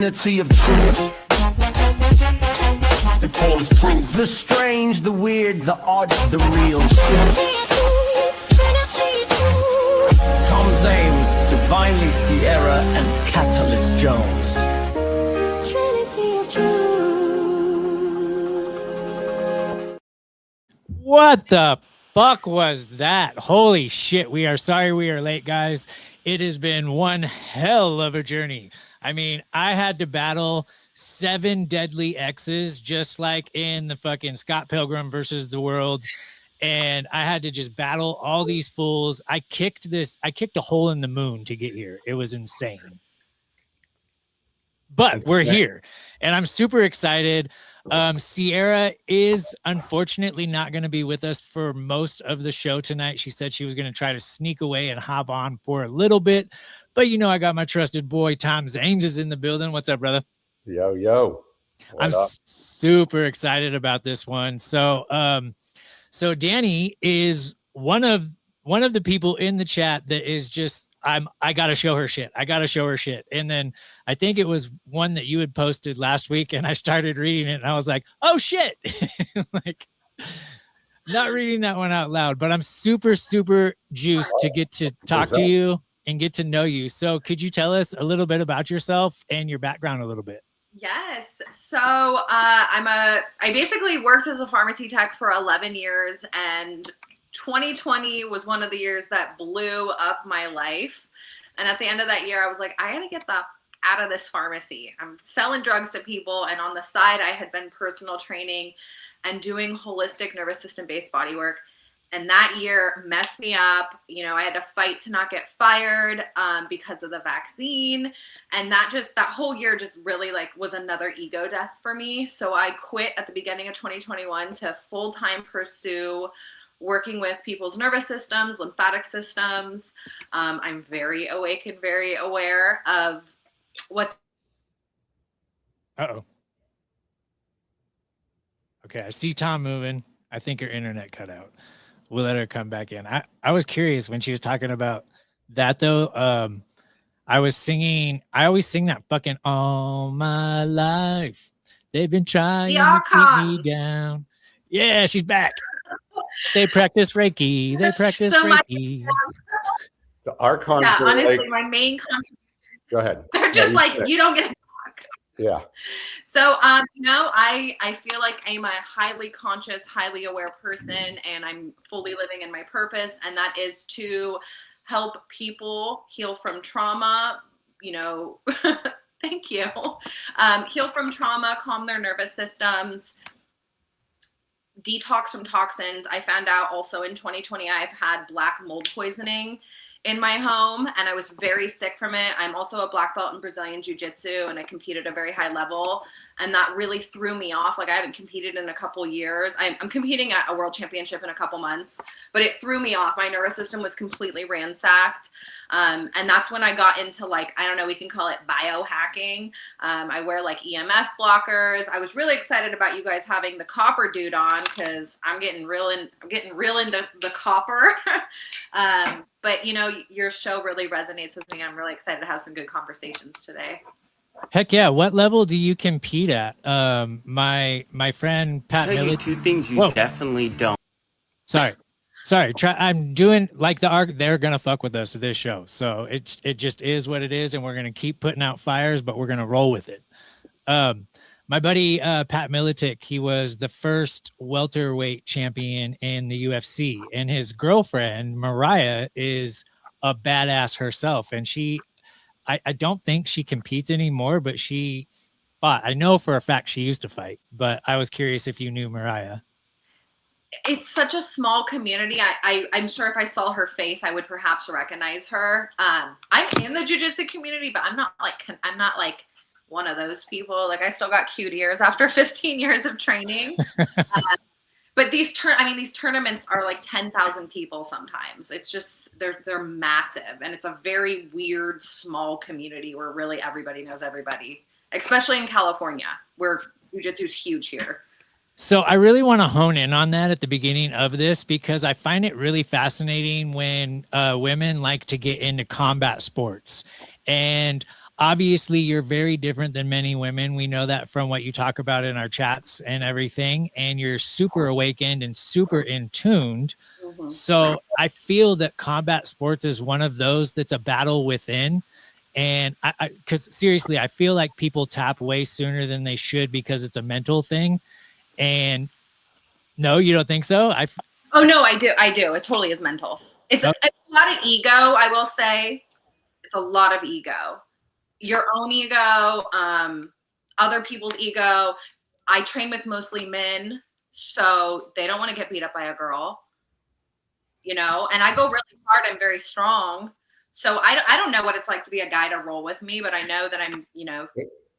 Trinity of truth. They call us proof. The strange, the weird, the odd, the real. Tom Zames, Divinely Sierra, and Catalyst Jones. Trinity of truth. What the fuck was that? Holy shit. We are sorry we are late, guys. It has been one hell of a journey. I mean, I had to battle 7 deadly X's, just like in the fucking Scott Pilgrim versus the World. And I had to just battle all these fools. I kicked a hole in the moon to get here. It was insane. But we're here, and I'm super excited. Sierra is unfortunately not going to be with us for most of the show tonight. She said she was going to try to sneak away and hop on for a little bit. But, you know, I got my trusted boy, Tom Zames, is in the building. What's up, brother? Yo, yo. I'm super excited about this one. So, so Dani is one of the people in the chat that is just, I got to show her shit. I got to show her shit. And then I think it was one that you had posted last week, and I started reading it, and I was like, oh shit. Like, not reading that one out loud, but I'm super, super juiced to get to talk to you and get to know you. So could you tell us a little bit about yourself and your background a little bit? Yes. So I basically worked as a pharmacy tech for 11 years, and 2020 was one of the years that blew up my life. And at the end of that year, I was like, I got to get out of this pharmacy. I'm selling drugs to people. And on the side, I had been personal training and doing holistic nervous system based body work. And that year messed me up. You know, I had to fight to not get fired because of the vaccine. And that whole year just really was another ego death for me. So I quit at the beginning of 2021 to full-time pursue working with people's nervous systems, lymphatic systems. I'm very awake and very aware of what's. Uh-oh. Okay, I see Tom moving. I think her internet cut out. We'll let her come back in. I was curious when she was talking about that, though. I always sing that fucking All My Life. They've been trying to keep me down. Yeah, she's back. They practice Reiki. Reiki. The archons. Yeah, honestly, my main contribution. Go ahead. They're just you don't get to talk. Yeah. So, you know, I feel like I'm a highly conscious, highly aware person, and I'm fully living in my purpose, and that is to help people heal from trauma, you know, thank you, heal from trauma, calm their nervous systems, detox from toxins. I found out also in 2020, I've had black mold poisoning in my home, and I was very sick from it. I'm also a black belt in Brazilian Jiu-Jitsu, and I compete at a very high level, and that really threw me off. Like, I haven't competed in a couple years. I'm competing at a world championship in a couple months, but it threw me off. My nervous system was completely ransacked, and that's when I got into, like, I don't know, we can call it biohacking. I wear like EMF blockers. I was really excited about you guys having the copper dude on, because I'm getting real into the copper. But, you know, your show really resonates with me. I'm really excited to have some good conversations today. Heck yeah. What level do you compete at? My friend Pat I'll tell you Millet. 2 things you definitely don't. Sorry. I'm doing like the arc. They're going to fuck with us with this show. So it just is what it is. And we're going to keep putting out fires, but we're going to roll with it. My buddy, Pat Militic, he was the first welterweight champion in the UFC, and his girlfriend, Mariah, is a badass herself. And I don't think she competes anymore, but she fought. I know for a fact she used to fight, but I was curious if you knew Mariah. It's such a small community. I'm sure if I saw her face, I would perhaps recognize her. I'm in the jiu-jitsu community, but I'm not like one of those people. Like, I still got cute ears after 15 years of training. But these tournaments are like 10,000 people sometimes. It's just, they're massive. And it's a very weird, small community where really everybody knows everybody, especially in California, where jiu-jitsu is huge here. So I really want to hone in on that at the beginning of this, because I find it really fascinating when women like to get into combat sports. And obviously you're very different than many women. We know that from what you talk about in our chats and everything, and you're super awakened and super in tuned. Mhm. So I feel that combat sports is one of those that's a battle within. And because seriously, I feel like people tap way sooner than they should because it's a mental thing. And no, you don't think so? Oh no, I do. It totally is mental. It's Oh. a lot of ego, I will say. It's a lot of ego. Your own ego, other people's ego. I train with mostly men, so they don't want to get beat up by a girl, you know, and I go really hard. I'm very strong. So I don't know what it's like to be a guy to roll with me, but I know that I'm, you know.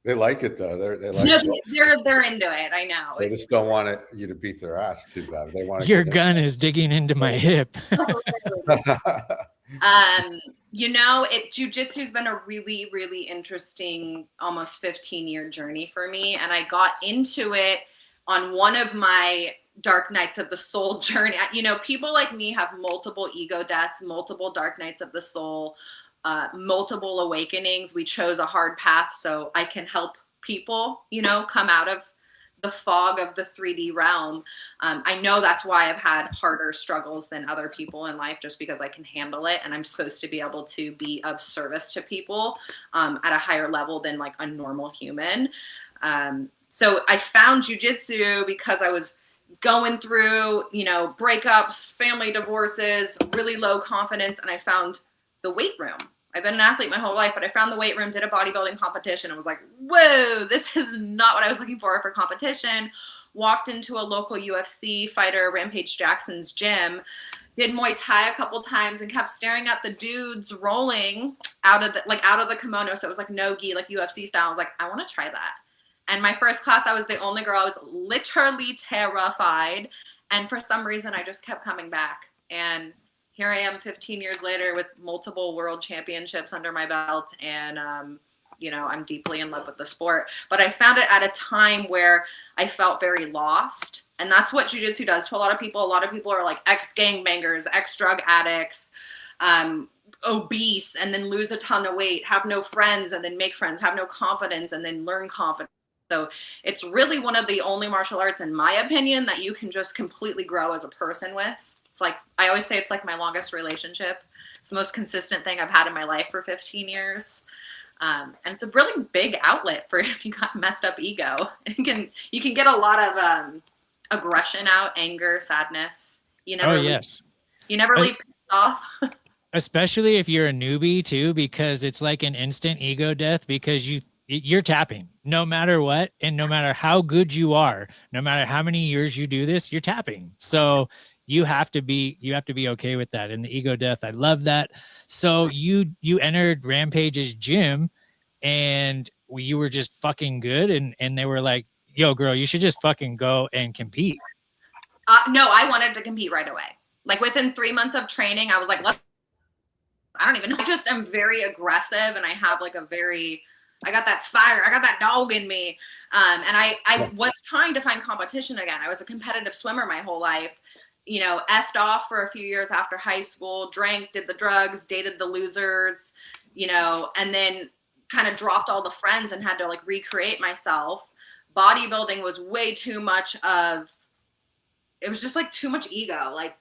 They like it though. They like No, it. they're into it. I know. They just don't want you to beat their ass too bad. They want Your gun is digging into my hip. You know, jujitsu's been a really, really interesting, almost 15-year journey for me. And I got into it on one of my dark nights of the soul journey. You know, people like me have multiple ego deaths, multiple dark nights of the soul, multiple awakenings. We chose a hard path so I can help people, you know, come out of the fog of the 3D realm. I know that's why I've had harder struggles than other people in life, just because I can handle it. And I'm supposed to be able to be of service to people at a higher level than like a normal human. So I found jujitsu because I was going through, you know, breakups, family divorces, really low confidence. And I found the weight room. I've been an athlete my whole life, but I found the weight room, did a bodybuilding competition, and was like, whoa, this is not what I was looking for competition. Walked into a local UFC fighter, Rampage Jackson's gym, did Muay Thai a couple times, and kept staring at the dudes rolling out of the kimono. So it was like no gi, like UFC style. I was like, I want to try that. And my first class, I was the only girl. I was literally terrified. And for some reason, I just kept coming back. And here I am 15 years later with multiple world championships under my belt. And, you know, I'm deeply in love with the sport. But I found it at a time where I felt very lost. And that's what jiu-jitsu does to a lot of people. A lot of people are like ex-gangbangers, ex-drug addicts, obese, and then lose a ton of weight, have no friends, and then make friends, have no confidence, and then learn confidence. So it's really one of the only martial arts, in my opinion, that you can just completely grow as a person with. It's like, I always say it's like my longest relationship. It's the most consistent thing I've had in my life for 15 years. And it's a really big outlet for if you got messed up ego. You can get a lot of aggression out, anger, sadness. You never leave pissed off. Especially if you're a newbie too, because it's like an instant ego death, because you're tapping no matter what, and no matter how good you are, no matter how many years you do this, you're tapping. So you have to be okay with that. And the ego death, I love that. So you entered Rampage's gym, and you were just fucking good, and they were like, yo girl, you should just fucking go and compete. No, I wanted to compete right away. Like within 3 months of training, I was like, I don't even know. I just am very aggressive, and I have like I got that fire. I got that dog in me. And I was trying to find competition again. I was a competitive swimmer my whole life, you know, effed off for a few years after high school, drank, did the drugs, dated the losers, you know, and then kind of dropped all the friends and had to like recreate myself. Bodybuilding was way too much it was just like too much ego. Like,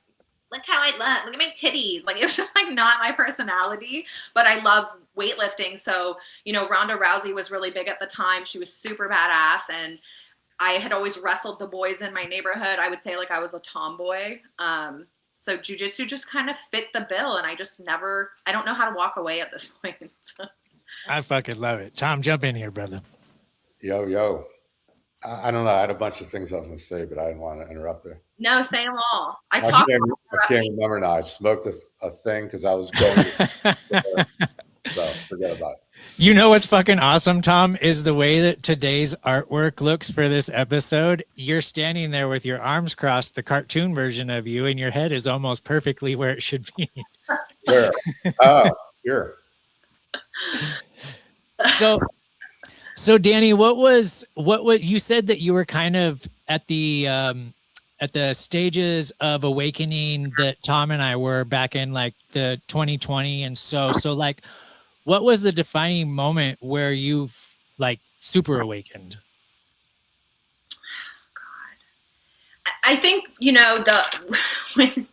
look how I look. Look at my titties. Like, it was just like not my personality, but I love weightlifting. So, you know, Ronda Rousey was really big at the time. She was super badass. And I had always wrestled the boys in my neighborhood. I would say like I was a tomboy. So jiu-jitsu just kind of fit the bill. And I don't know how to walk away at this point. I fucking love it. Tom, jump in here, brother. Yo. I don't know. I had a bunch of things I was going to say, but I didn't want to interrupt there. No, say them all. I can't remember now. I smoked a thing because I was going. So forget about it. You know what's fucking awesome, Tom, is the way that today's artwork looks for this episode. You're standing there with your arms crossed, the cartoon version of you, and your head is almost perfectly where it should be. Where? Oh, here. So Dani, what you said that you were kind of at the stages of awakening that Tom and I were back in like the 2020. And so like, what was the defining moment where you've like super awakened? I think, you know, because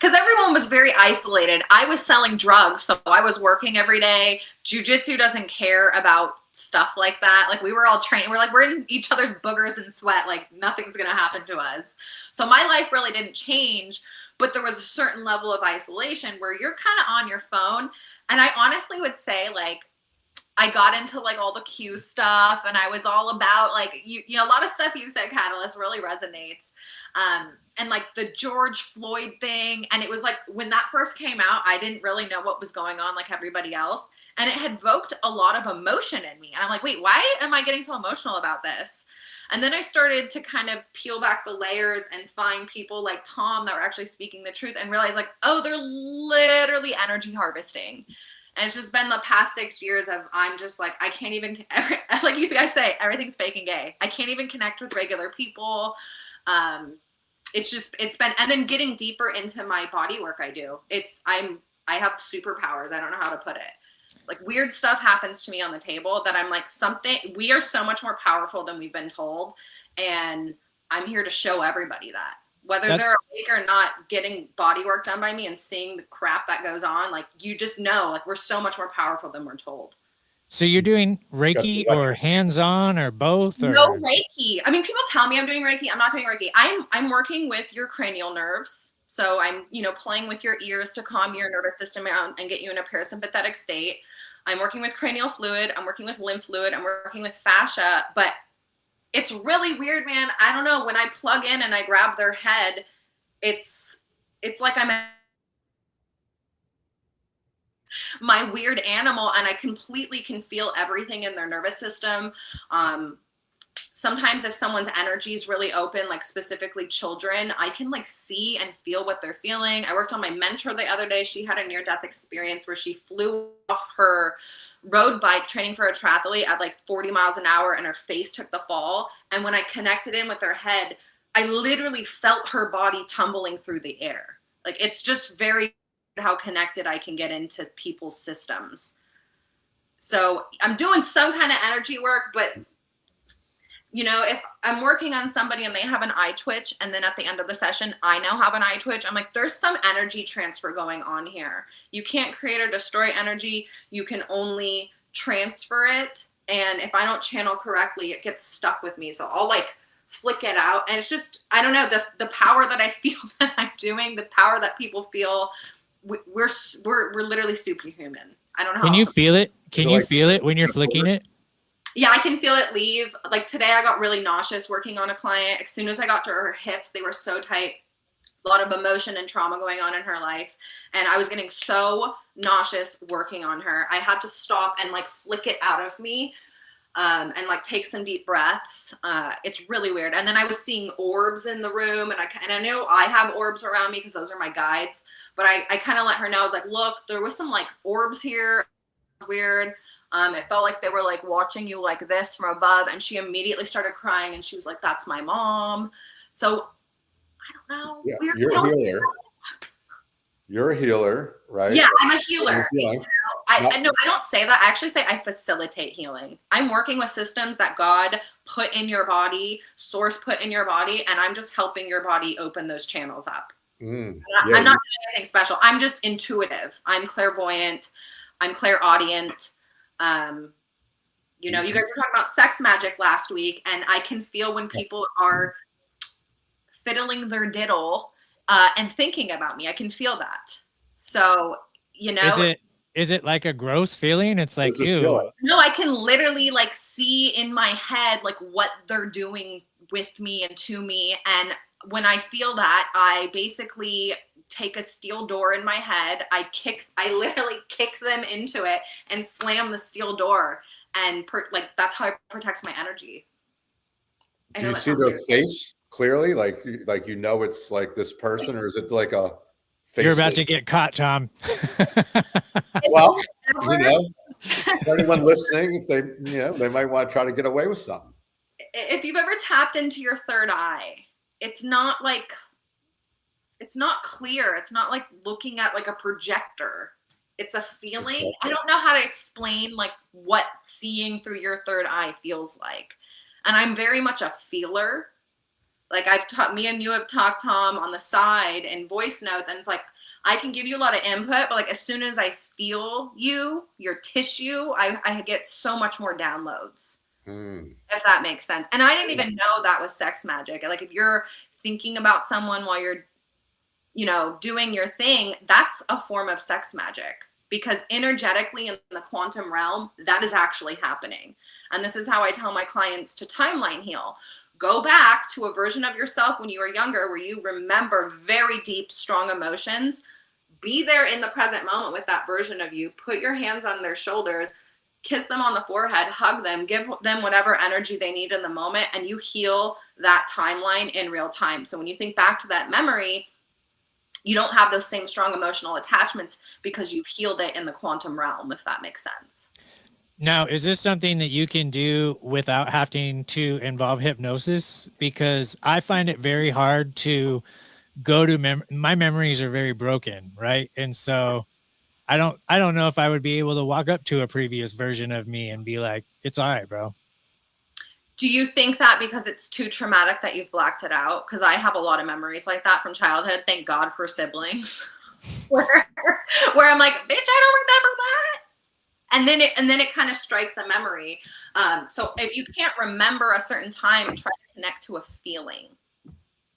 everyone was very isolated. I was selling drugs, so I was working every day. Jiu-jitsu doesn't care about stuff like that. Like, we were all trained. We're in each other's boogers and sweat. Like, nothing's going to happen to us. So my life really didn't change, but there was a certain level of isolation where you're kind of on your phone. And I honestly would say, like, I got into like all the Q stuff, and I was all about like, you know, a lot of stuff you said, Catalyst, really resonates. And like the George Floyd thing. And it was like, when that first came out, I didn't really know what was going on like everybody else. And it had evoked a lot of emotion in me. And I'm like, wait, why am I getting so emotional about this? And then I started to kind of peel back the layers and find people like Tom that were actually speaking the truth, and realize like, oh, they're literally energy harvesting. And it's just been the past 6 years of, I'm just like, I can't even, like you guys say, everything's fake and gay. I can't even connect with regular people. It's been, and then getting deeper into my body work I do. I have superpowers. I don't know how to put it. Like, weird stuff happens to me on the table that I'm like, we are so much more powerful than we've been told. And I'm here to show everybody that. Whether they're awake or not, getting body work done by me and seeing the crap that goes on, like, you just know, like, we're so much more powerful than we're told. So you're doing Reiki or hands-on or both? Or? No Reiki. I mean, people tell me I'm doing Reiki. I'm not doing Reiki. I'm working with your cranial nerves. So I'm, you know, playing with your ears to calm your nervous system out and get you in a parasympathetic state. I'm working with cranial fluid. I'm working with lymph fluid. I'm working with fascia. But it's really weird, man. I don't know. When I plug in and I grab their head, it's like I'm my weird animal, and I completely can feel everything in their nervous system. Sometimes if someone's energy is really open, like specifically children, I can like see and feel what they're feeling. I worked on my mentor the other day. She had a near-death experience where she flew off her road bike training for a triathlete at like 40 miles an hour, and her face took the fall. And when I connected in with her head, I literally felt her body tumbling through the air. Like, it's just very how connected I can get into people's systems. So I'm doing some kind of energy work, but you know, if I'm working on somebody and they have an eye twitch, and then at the end of the session, I now have an eye twitch, I'm like, there's some energy transfer going on here. You can't create or destroy energy. You can only transfer it. And if I don't channel correctly, it gets stuck with me. So I'll like flick it out. And it's just, I don't know, the power that I feel that I'm doing, the power that people feel, we're literally superhuman. I don't know. Can you feel it? Can you feel it when you're flicking it? Yeah, I can feel it leave. Like today I got really nauseous working on a client. As soon as I got to her hips, they were so tight. A lot of emotion and trauma going on in her life. And I was getting so nauseous working on her. I had to stop and like flick it out of me and like take some deep breaths. It's really weird. And then I was seeing orbs in the room, and I know I have orbs around me because those are my guides. But I kind of let her know, I was like, look, there was some like orbs here. Weird. It felt like they were like watching you like this from above. And she immediately started crying, and she was like, that's my mom. So I don't know. Yeah, you're a healer. You're a healer, right? Yeah, I'm a healer. You know? I don't say that. I actually say I facilitate healing. I'm working with systems that God put in your body, source put in your body, and I'm just helping your body open those channels up. I'm not doing anything special. I'm just intuitive. I'm clairvoyant. I'm clairaudient. You know, you guys were talking about sex magic last week, and I can feel when people are fiddling their diddle and thinking about me. I can feel that. So, you know, is it like a gross feeling? It's like, ew. No, I can literally like see in my head like what they're doing with me and to me. And when I feel that, I basically take a steel door in my head. I literally kick them into it and slam the steel door. And like, that's how it protects my energy. Do you see their face clearly? Like, you know, it's like this person, or is it like a face? You're about to get caught, Tom. Well, you know, anyone listening, if they, you know, they might want to try to get away with something. If you've ever tapped into your third eye, it's not clear. It's not like looking at like a projector. It's a feeling. I don't know how to explain like what seeing through your third eye feels like. And I'm very much a feeler. Like I've taught, me and you have talked, Tom, on the side and voice notes, and it's like I can give you a lot of input, but like as soon as I feel you, your tissue, I get so much more downloads. If that makes sense. And I didn't even know that was sex magic. Like if you're thinking about someone while you're, you know, doing your thing, that's a form of sex magic, because energetically in the quantum realm, that is actually happening. And this is how I tell my clients to timeline heal. Go back to a version of yourself when you were younger where you remember very deep, strong emotions. Be there in the present moment with that version of you. Put your hands on their shoulders, kiss them on the forehead, hug them, give them whatever energy they need in the moment, and you heal that timeline in real time. So when you think back to that memory, you don't have those same strong emotional attachments because you've healed it in the quantum realm, if that makes sense. Now, is this something that you can do without having to involve hypnosis? Because I find it very hard to go to my memories are very broken, right? And so I don't know if I would be able to walk up to a previous version of me and be like, it's all right, bro. Do you think that because it's too traumatic that you've blacked it out? Because I have a lot of memories like that from childhood. Thank God for siblings, where I'm like, bitch, I don't remember that. And then it kind of strikes a memory. So if you can't remember a certain time, try to connect to a feeling.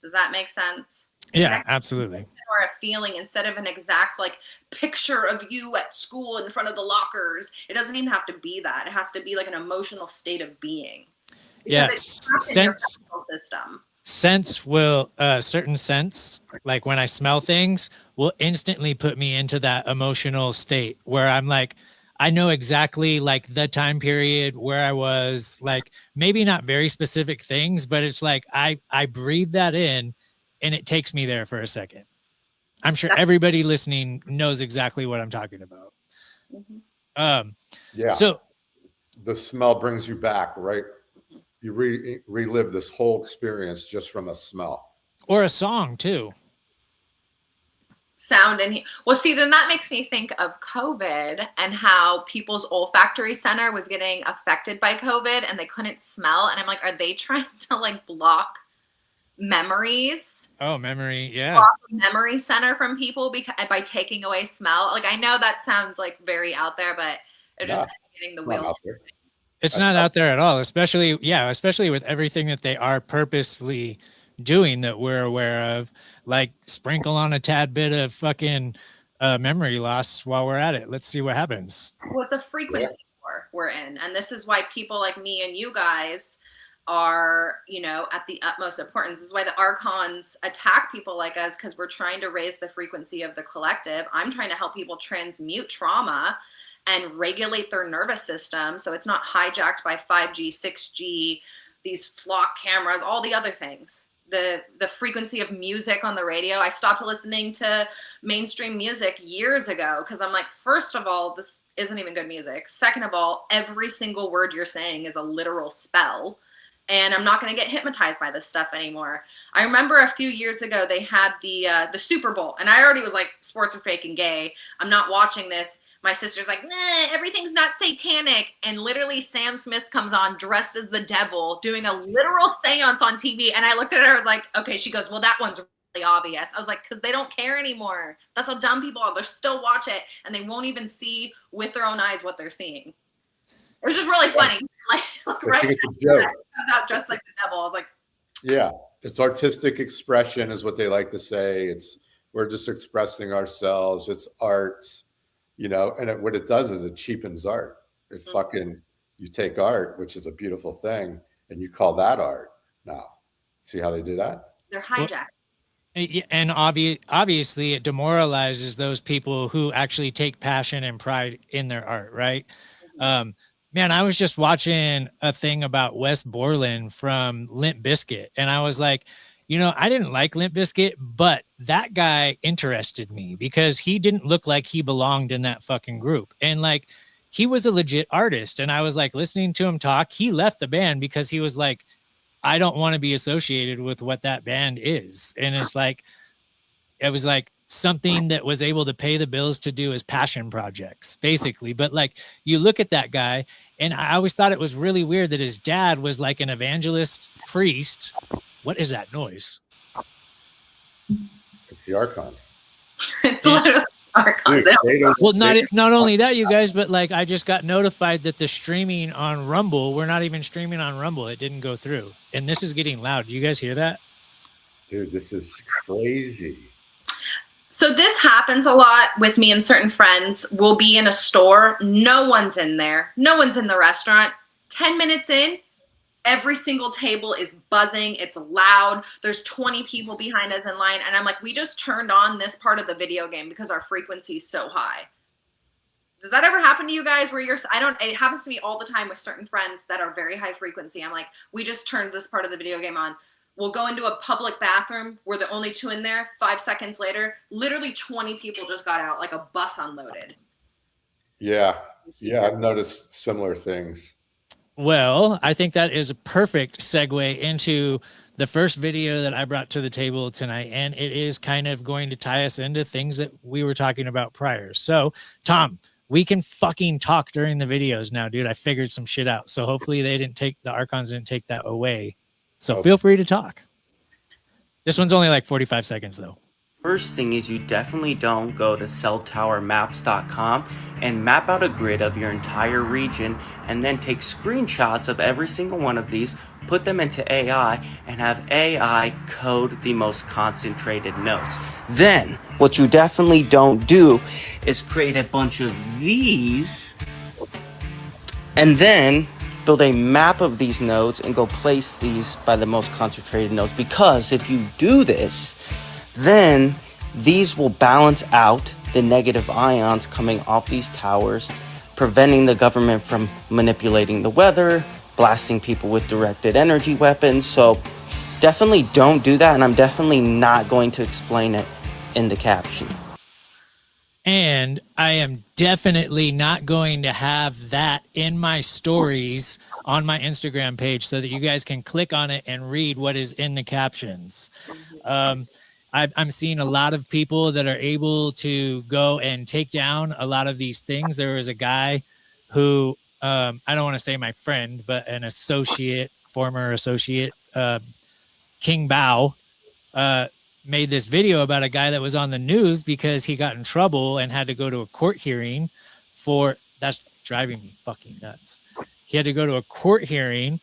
Does that make sense? Yeah, absolutely. Or a feeling instead of an exact like picture of you at school in front of the lockers. It doesn't even have to be that. It has to be like an emotional state of being. Yes, sense will certain sense, like when I smell things, will instantly put me into that emotional state where I'm like, I know exactly like the time period where I was, like maybe not very specific things, but it's like I breathe that in and it takes me there for a second. I'm sure everybody listening knows exactly what I'm talking about. Yeah. So the smell brings you back, right? You relive this whole experience just from a smell. Or a song too. Sound and well, see, then that makes me think of COVID and how people's olfactory center was getting affected by COVID and they couldn't smell. And I'm like, are they trying to like block memories? Oh, memory, yeah. Block the memory center from people by taking away smell. Like I know that sounds like very out there, but they're just getting the wheels. It's not out there at all, especially with everything that they are purposely doing that we're aware of, like sprinkle on a tad bit of fucking memory loss while we're at it. Let's see what happens. Well, it's a frequency war we're in. And this is why people like me and you guys are, you know, at the utmost importance. This is why the archons attack people like us, because we're trying to raise the frequency of the collective. I'm trying to help people transmute trauma and regulate their nervous system so it's not hijacked by 5G, 6G, these flock cameras, all the other things. The frequency of music on the radio. I stopped listening to mainstream music years ago because I'm like, first of all, this isn't even good music. Second of all, every single word you're saying is a literal spell. And I'm not going to get hypnotized by this stuff anymore. I remember a few years ago, they had the Super Bowl. And I already was like, sports are fake and gay. I'm not watching this. My sister's like, nah, everything's not satanic. And literally Sam Smith comes on dressed as the devil doing a literal seance on TV. And I looked at her, I was like, okay. She goes, well, that one's really obvious. I was like, because they don't care anymore. That's how dumb people are. They'll still watch it and they won't even see with their own eyes what they're seeing. It was just really funny. Like right it's a joke. I was out dressed like the devil. I was like, yeah, it's artistic expression is what they like to say. We're just expressing ourselves. It's art. You know, and what it does is it cheapens art. It fucking, you take art, which is a beautiful thing, and you call that art. Now, see how they do that? They're hijacked. And obviously it demoralizes those people who actually take passion and pride in their art, right? Man, I was just watching a thing about Wes Borland from Limp Bizkit, and I was like, you know, I didn't like Limp Bizkit, but that guy interested me because he didn't look like he belonged in that fucking group. And like, he was a legit artist. And I was like, listening to him talk, he left the band because he was like, I don't want to be associated with what that band is. And it's like, it was like, something that was able to pay the bills to do his passion projects, basically. But like, you look at that guy, and I always thought it was really weird that his dad was like an evangelist priest. What is that noise? It's the Archons. It's literally Archons. Dude, Well, not only that, you guys, but like, I just got notified that the streaming on Rumble, we're not even streaming on Rumble. It didn't go through. And this is getting loud. Do you guys hear that? Dude, this is crazy. So this happens a lot with me and certain friends. We'll be in a store. No one's in there. No one's in the restaurant. 10 minutes in, every single table is buzzing. It's loud. There's 20 people behind us in line. And I'm like, we just turned on this part of the video game because our frequency is so high. Does that ever happen to you guys where it happens to me all the time with certain friends that are very high frequency. I'm like, we just turned this part of the video game on. We'll go into a public bathroom. We're the only two in there. 5 seconds later, literally 20 people just got out, like a bus unloaded. Yeah. I've noticed similar things. Well, I think that is a perfect segue into the first video that I brought to the table tonight. And it is kind of going to tie us into things that we were talking about prior. So, Tom, we can fucking talk during the videos now, dude. I figured some shit out. So hopefully the Archons didn't take that away. So feel free to talk. This one's only like 45 seconds though. First thing is you definitely don't go to celltowermaps.com and map out a grid of your entire region and then take screenshots of every single one of these, put them into AI, and have AI code the most concentrated nodes. Then, what you definitely don't do is create a bunch of these and then build a map of these nodes and go place these by the most concentrated nodes, because if you do this, then these will balance out the negative ions coming off these towers, preventing the government from manipulating the weather, blasting people with directed energy weapons. So definitely don't do that, and I'm definitely not going to explain it in the caption. And I am definitely not going to have that in my stories on my Instagram page so that you guys can click on it and read what is in the captions. I'm seeing a lot of people that are able to go and take down a lot of these things. There was a guy who, I don't want to say my friend, but an former associate, King Bao, made this video about a guy that was on the news because he got in trouble and had to go to a court hearing that's driving me fucking nuts. He had to go to a court hearing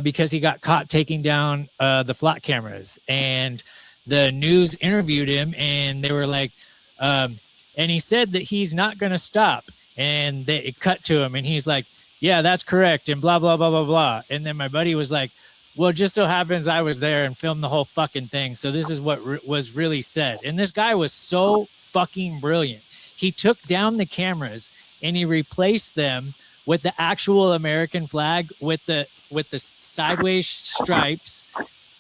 because he got caught taking down the flock cameras, and the news interviewed him and they were like, and he said that he's not going to stop, and it cut to him and he's like, yeah, that's correct, and blah, blah, blah, blah, blah. And then my buddy was like, well, just so happens I was there and filmed the whole fucking thing. So this is what was really said. And this guy was so fucking brilliant. He took down the cameras and he replaced them with the actual American flag with the sideways stripes.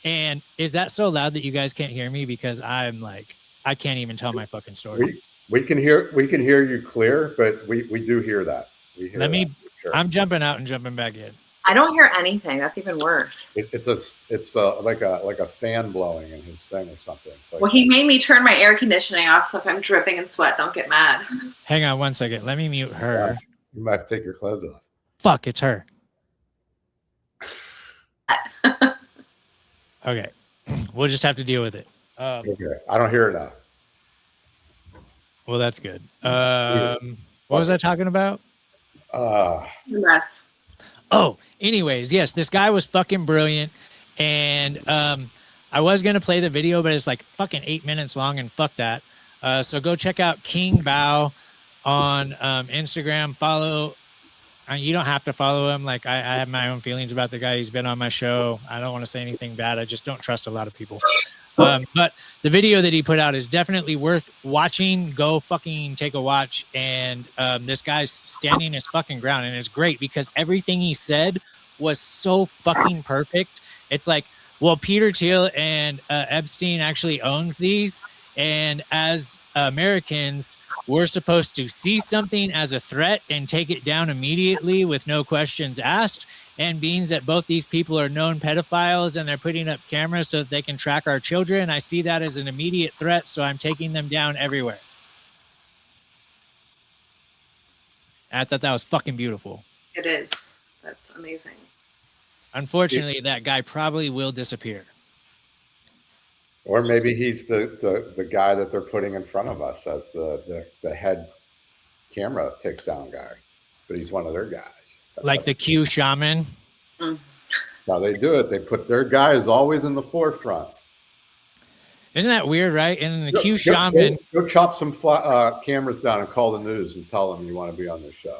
And is that so loud that you guys can't hear me? Because I'm like, I can't even tell my fucking story. We can hear you clear, but we do hear that. We hear sure. I'm jumping out and jumping back in. I don't hear anything. That's even worse. It's like a fan blowing in his thing or something. Like, well, he made me turn my air conditioning off, so if I'm dripping in sweat, don't get mad. Hang on 1 second. Let me mute her. You might have to take your clothes off. Fuck, it's her. Okay. We'll just have to deal with it. Okay. I don't hear it now. Well, that's good. What was I talking about? Yes. Oh, anyways, yes, this guy was fucking brilliant. And I was going to play the video, but it's like fucking 8 minutes long, and fuck that. So go check out King Bao on Instagram. Follow. You don't have to follow him. Like, I have my own feelings about the guy. He's been on my show. I don't want to say anything bad. I just don't trust a lot of people. But the video that he put out is definitely worth watching. Go fucking take a watch. And this guy's standing his fucking ground. And it's great because everything he said was so fucking perfect. It's like, well, Peter Thiel and Epstein actually owns these. And as Americans, we're supposed to see something as a threat and take it down immediately with no questions asked. and beings that both these people are known pedophiles and they're putting up cameras so that they can track our children. I see that as an immediate threat, so I'm taking them down everywhere. I thought that was fucking beautiful. It is. That's amazing. Unfortunately, that guy probably will disappear. Or maybe he's the guy that they're putting in front of us as the head camera takedown guy, but he's one of their guys. Like the Q shaman. Now they do it. They put their guys always in the forefront. Isn't that weird, right? And the Q shaman. Go chop some cameras down and call the news and tell them you want to be on their show.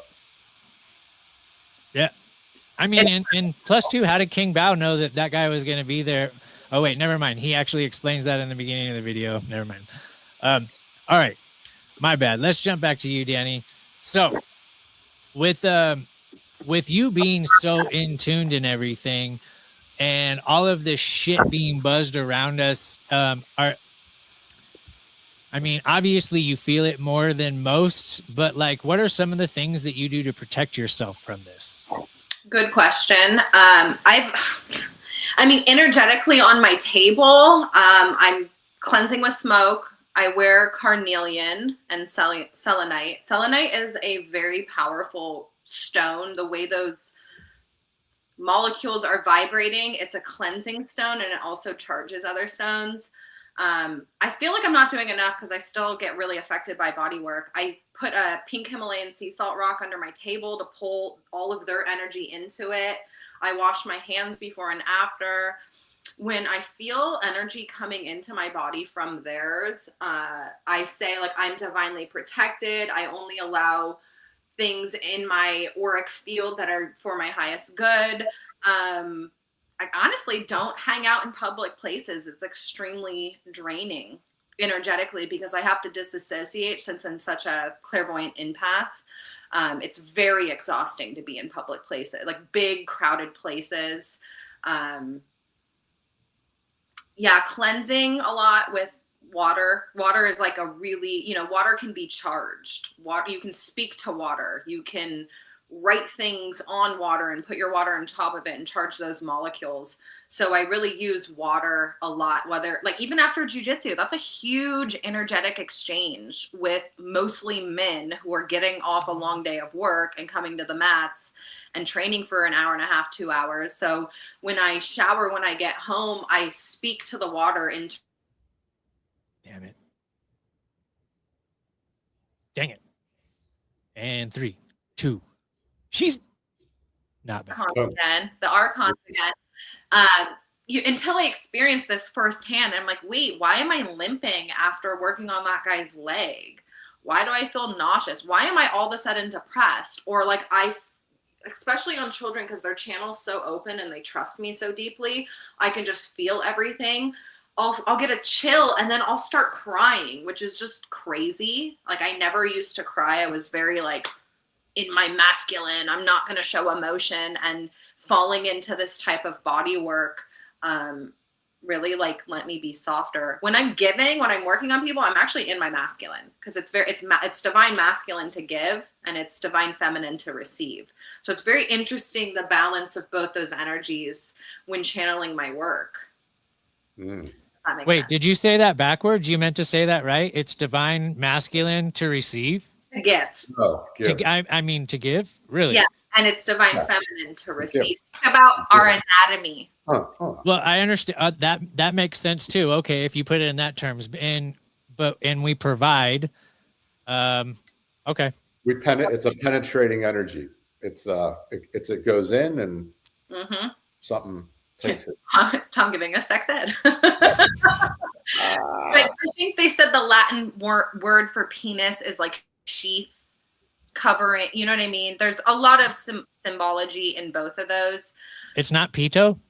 Yeah. I mean, and plus two, how did King Bao know that that guy was going to be there? Oh, wait, never mind. He actually explains that in the beginning of the video. Never mind. All right. My bad. Let's jump back to you, Dani. So with you being so in tuned and everything and all of this shit being buzzed around us, obviously you feel it more than most, but like, what are some of the things that you do to protect yourself from this? Good question. Energetically on my table, I'm cleansing with smoke. I wear carnelian and selenite. Selenite is a very powerful stone. The way those molecules are vibrating, it's a cleansing stone, and it also charges other stones. I feel like I'm not doing enough because I still get really affected by body work. I put a pink Himalayan sea salt rock under my table to pull all of their energy into it. I wash my hands before and after. When I feel energy coming into my body from theirs, I say, like, I'm divinely protected. I only allow things in my auric field that are for my highest good. I honestly don't hang out in public places. It's extremely draining energetically because I have to disassociate since I'm such a clairvoyant empath. It's very exhausting to be in public places, like big crowded places. Cleansing a lot with water. Water is like a really, water can be charged. Water, you can speak to water. You can write things on water and put your water on top of it and charge those molecules. So I really use water a lot, whether like even after jiu-jitsu, that's a huge energetic exchange with mostly men who are getting off a long day of work and coming to the mats and training for an hour and a half, 2 hours. So when I shower, when I get home, I speak to the water into. Damn it. Dang it. And 3, 2. She's not bad. Again, the archons again. Until I experienced this firsthand, I'm like, wait, why am I limping after working on that guy's leg? Why do I feel nauseous? Why am I all of a sudden depressed? Or like especially on children, because their channel's so open and they trust me so deeply, I can just feel everything. I'll get a chill and then I'll start crying, which is just crazy. Like I never used to cry. I was very like, in my masculine, I'm not going to show emotion, and falling into this type of body work really like let me be softer. When I'm working on people, I'm actually in my masculine because it's divine masculine to give and it's divine feminine to receive. So it's very interesting the balance of both those energies when channeling my work. Wait, did you say that backwards? You meant to say that right? It's divine masculine to receive? To give. Oh, give. To give? Really? Yeah, and it's divine feminine to receive. Think about our anatomy. Well, I understand that makes sense too. Okay, if you put it in that terms, and we provide. Okay. It's a penetrating energy. It goes in and something takes it. I'm giving a sex ed. But I think they said the Latin word for penis is like sheath, covering, you know what I mean? There's a lot of symbology in both of those. It's not Pito?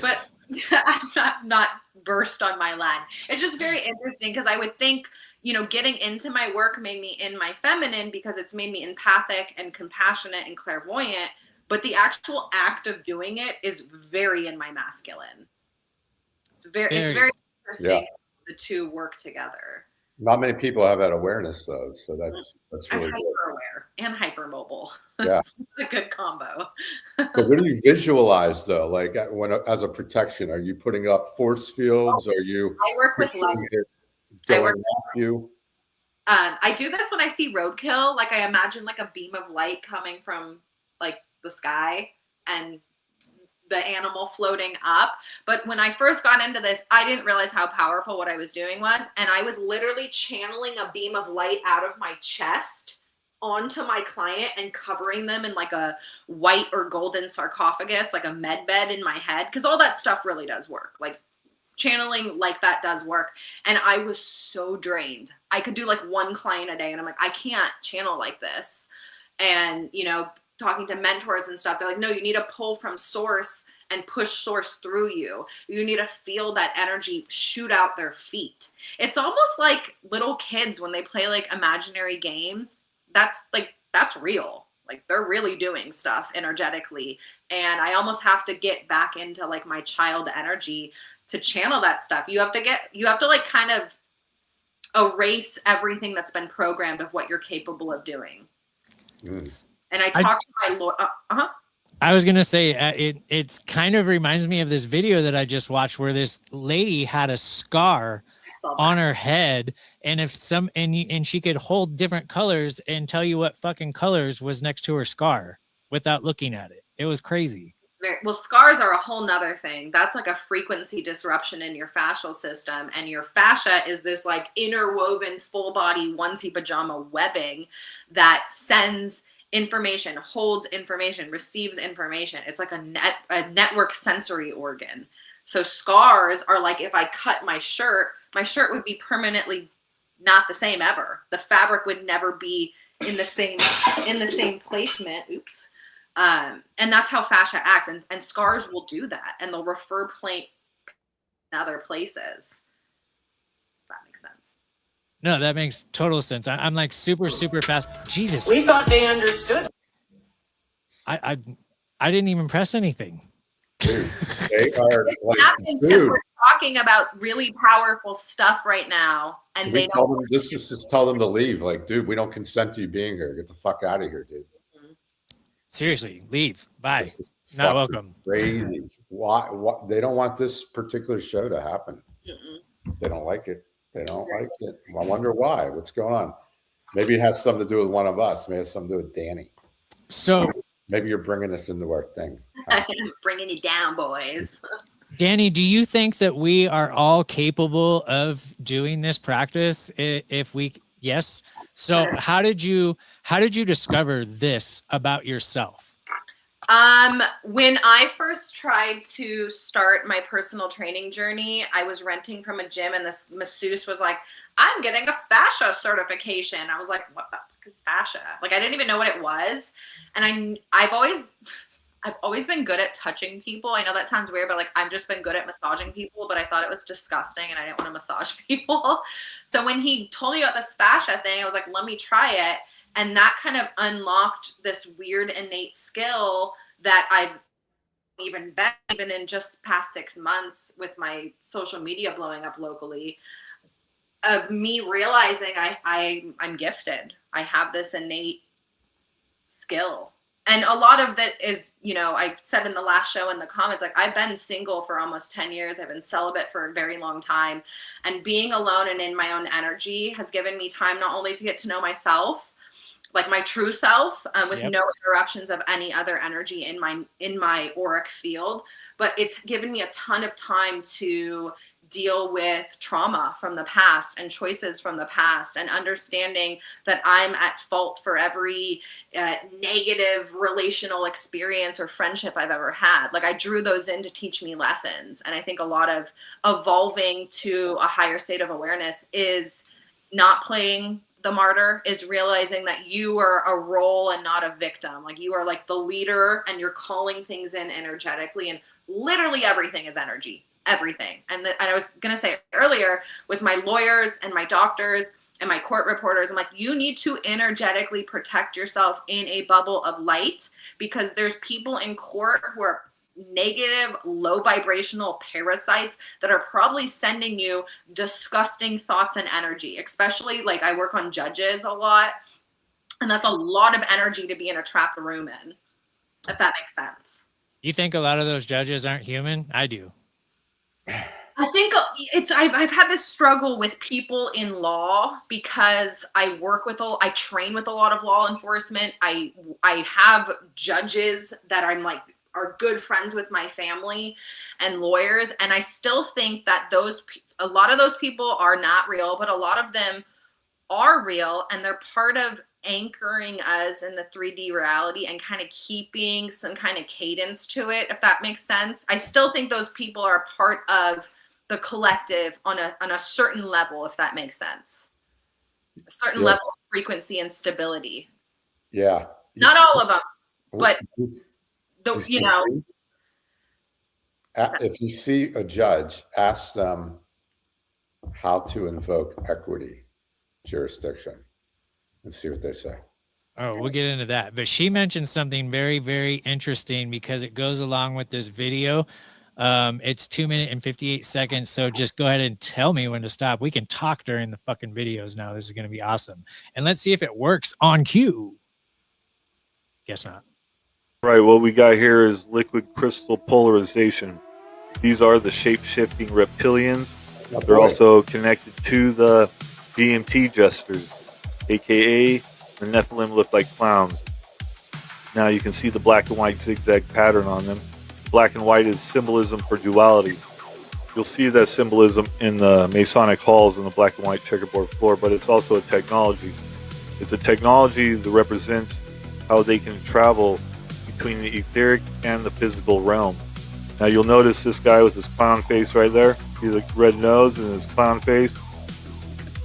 But I'm not versed on my Latin. It's just very interesting because I would think, getting into my work made me in my feminine because it's made me empathic and compassionate and clairvoyant. But the actual act of doing it is very in my masculine. It's very interesting. The two work together. Not many people have that awareness though, so that's I'm really good. hyper aware and hypermobile. Yeah. It's a good combo. So what do you visualize though? Like when as a protection, are you putting up force fields? Are you I work with light. picturing it I going work at you? I do this when I see roadkill. Like I imagine like a beam of light coming from like the sky and the animal floating up. But when I first got into this, I didn't realize how powerful what I was doing was. And I was literally channeling a beam of light out of my chest onto my client and covering them in like a white or golden sarcophagus, like a med bed in my head. Cause all that stuff really does work. Like channeling like that does work. And I was so drained. I could do like one client a day and I'm like, I can't channel like this. And, you know, talking to mentors and stuff, they're like, no, you need to pull from source and push source through you. You need to feel that energy shoot out their feet. It's almost like little kids when they play like imaginary games. That's real. Like they're really doing stuff energetically. And I almost have to get back into like my child energy to channel that stuff. You have to like kind of erase everything that's been programmed of what you're capable of doing. And I talked to my lawyer. I was gonna say it's kind of reminds me of this video that I just watched where this lady had a scar on her head, and and she could hold different colors and tell you what fucking colors was next to her scar without looking at it. It was crazy. Well, scars are a whole nother thing. That's like a frequency disruption in your fascial system. And your fascia is this like interwoven full body onesie pajama webbing that sends information, holds information, receives information. It's like a network sensory organ. So scars are like, if I cut my shirt would be permanently not the same ever. The fabric would never be in the same placement. Oops. And that's how fascia acts. And scars will do that. And they'll refer pain in other places. If that makes sense. No, that makes total sense. I'm like super fast. Jesus. We thought they understood. I didn't even press anything. Dude, they are like, because we're talking about really powerful stuff right now, and they don't. Tell them to leave. Like, dude, we don't consent to you being here. Get the fuck out of here, dude. Seriously, leave. Bye. Not welcome. Crazy. Why? They don't want this particular show to happen. They don't like it. They don't like it. I wonder why. What's going on? Maybe it has something to do with one of us. Maybe it has something to do with Dani. So maybe you're bringing us into our thing. Bringing it down, boys. Dani, do you think that we are all capable of doing this practice? If we, yes. So how did you discover this about yourself? When I first tried to start my personal training journey, I was renting from a gym and this masseuse was like, I'm getting a fascia certification. I was like, what the fuck is fascia? Like, I didn't even know what it was. And I've always been good at touching people. I know that sounds weird, but like, I've just been good at massaging people, but I thought it was disgusting and I didn't want to massage people. So when he told me about this fascia thing, I was like, let me try it. And that kind of unlocked this weird innate skill that I've even in just the past 6 months with my social media blowing up locally, of me realizing I'm gifted. I have this innate skill. And a lot of that is, you know, I said in the last show in the comments, like I've been single for almost 10 years. I've been celibate for a very long time. And being alone and in my own energy has given me time not only to get to know myself, like my true self, with no interruptions of any other energy in my auric field, but it's given me a ton of time to deal with trauma from the past and choices from the past and understanding that I'm at fault for every negative relational experience or friendship I've ever had. Like I drew those in to teach me lessons. And I think a lot of evolving to a higher state of awareness is not playing the martyr, is realizing that you are a role and not a victim. Like you are like the leader and you're calling things in energetically, and literally everything is energy, everything. And I was going to say earlier with my lawyers and my doctors and my court reporters, I'm like, you need to energetically protect yourself in a bubble of light, because there's people in court who are negative, low vibrational parasites that are probably sending you disgusting thoughts and energy. Especially, like, I work on judges a lot, and that's a lot of energy to be in a trapped room in, if that makes sense. You think a lot of those judges aren't human? I do. I think I've had this struggle with people in law because I train with a lot of law enforcement. I have judges that are good friends with my family and lawyers, and I still think that a lot of those people are not real, but a lot of them are real, and they're part of anchoring us in the 3D reality and kind of keeping some kind of cadence to it, if that makes sense. I still think those people are part of the collective on a certain level, if that makes sense. A certain level of frequency and stability. Yeah. Not all of them, but if you see a judge, ask them how to invoke equity jurisdiction and see what they say. Oh, we'll get into that. But she mentioned something very, very interesting because it goes along with this video. It's 2 minutes and 58 seconds. So just go ahead and tell me when to stop. We can talk during the fucking videos now. This is going to be awesome. And let's see if it works on cue. Guess not. Right, what we got here is liquid crystal polarization. These are the shape-shifting reptilians. They're also connected to the DMT jesters, aka the Nephilim look like clowns. Now you can see the black and white zigzag pattern on them. Black and white is symbolism for duality. You'll see that symbolism in the Masonic halls and the black and white checkerboard floor, but it's also a technology. It's a technology that represents how they can travel between the etheric and the physical realm. Now you'll notice this guy with his clown face right there. See the red nose and his clown face?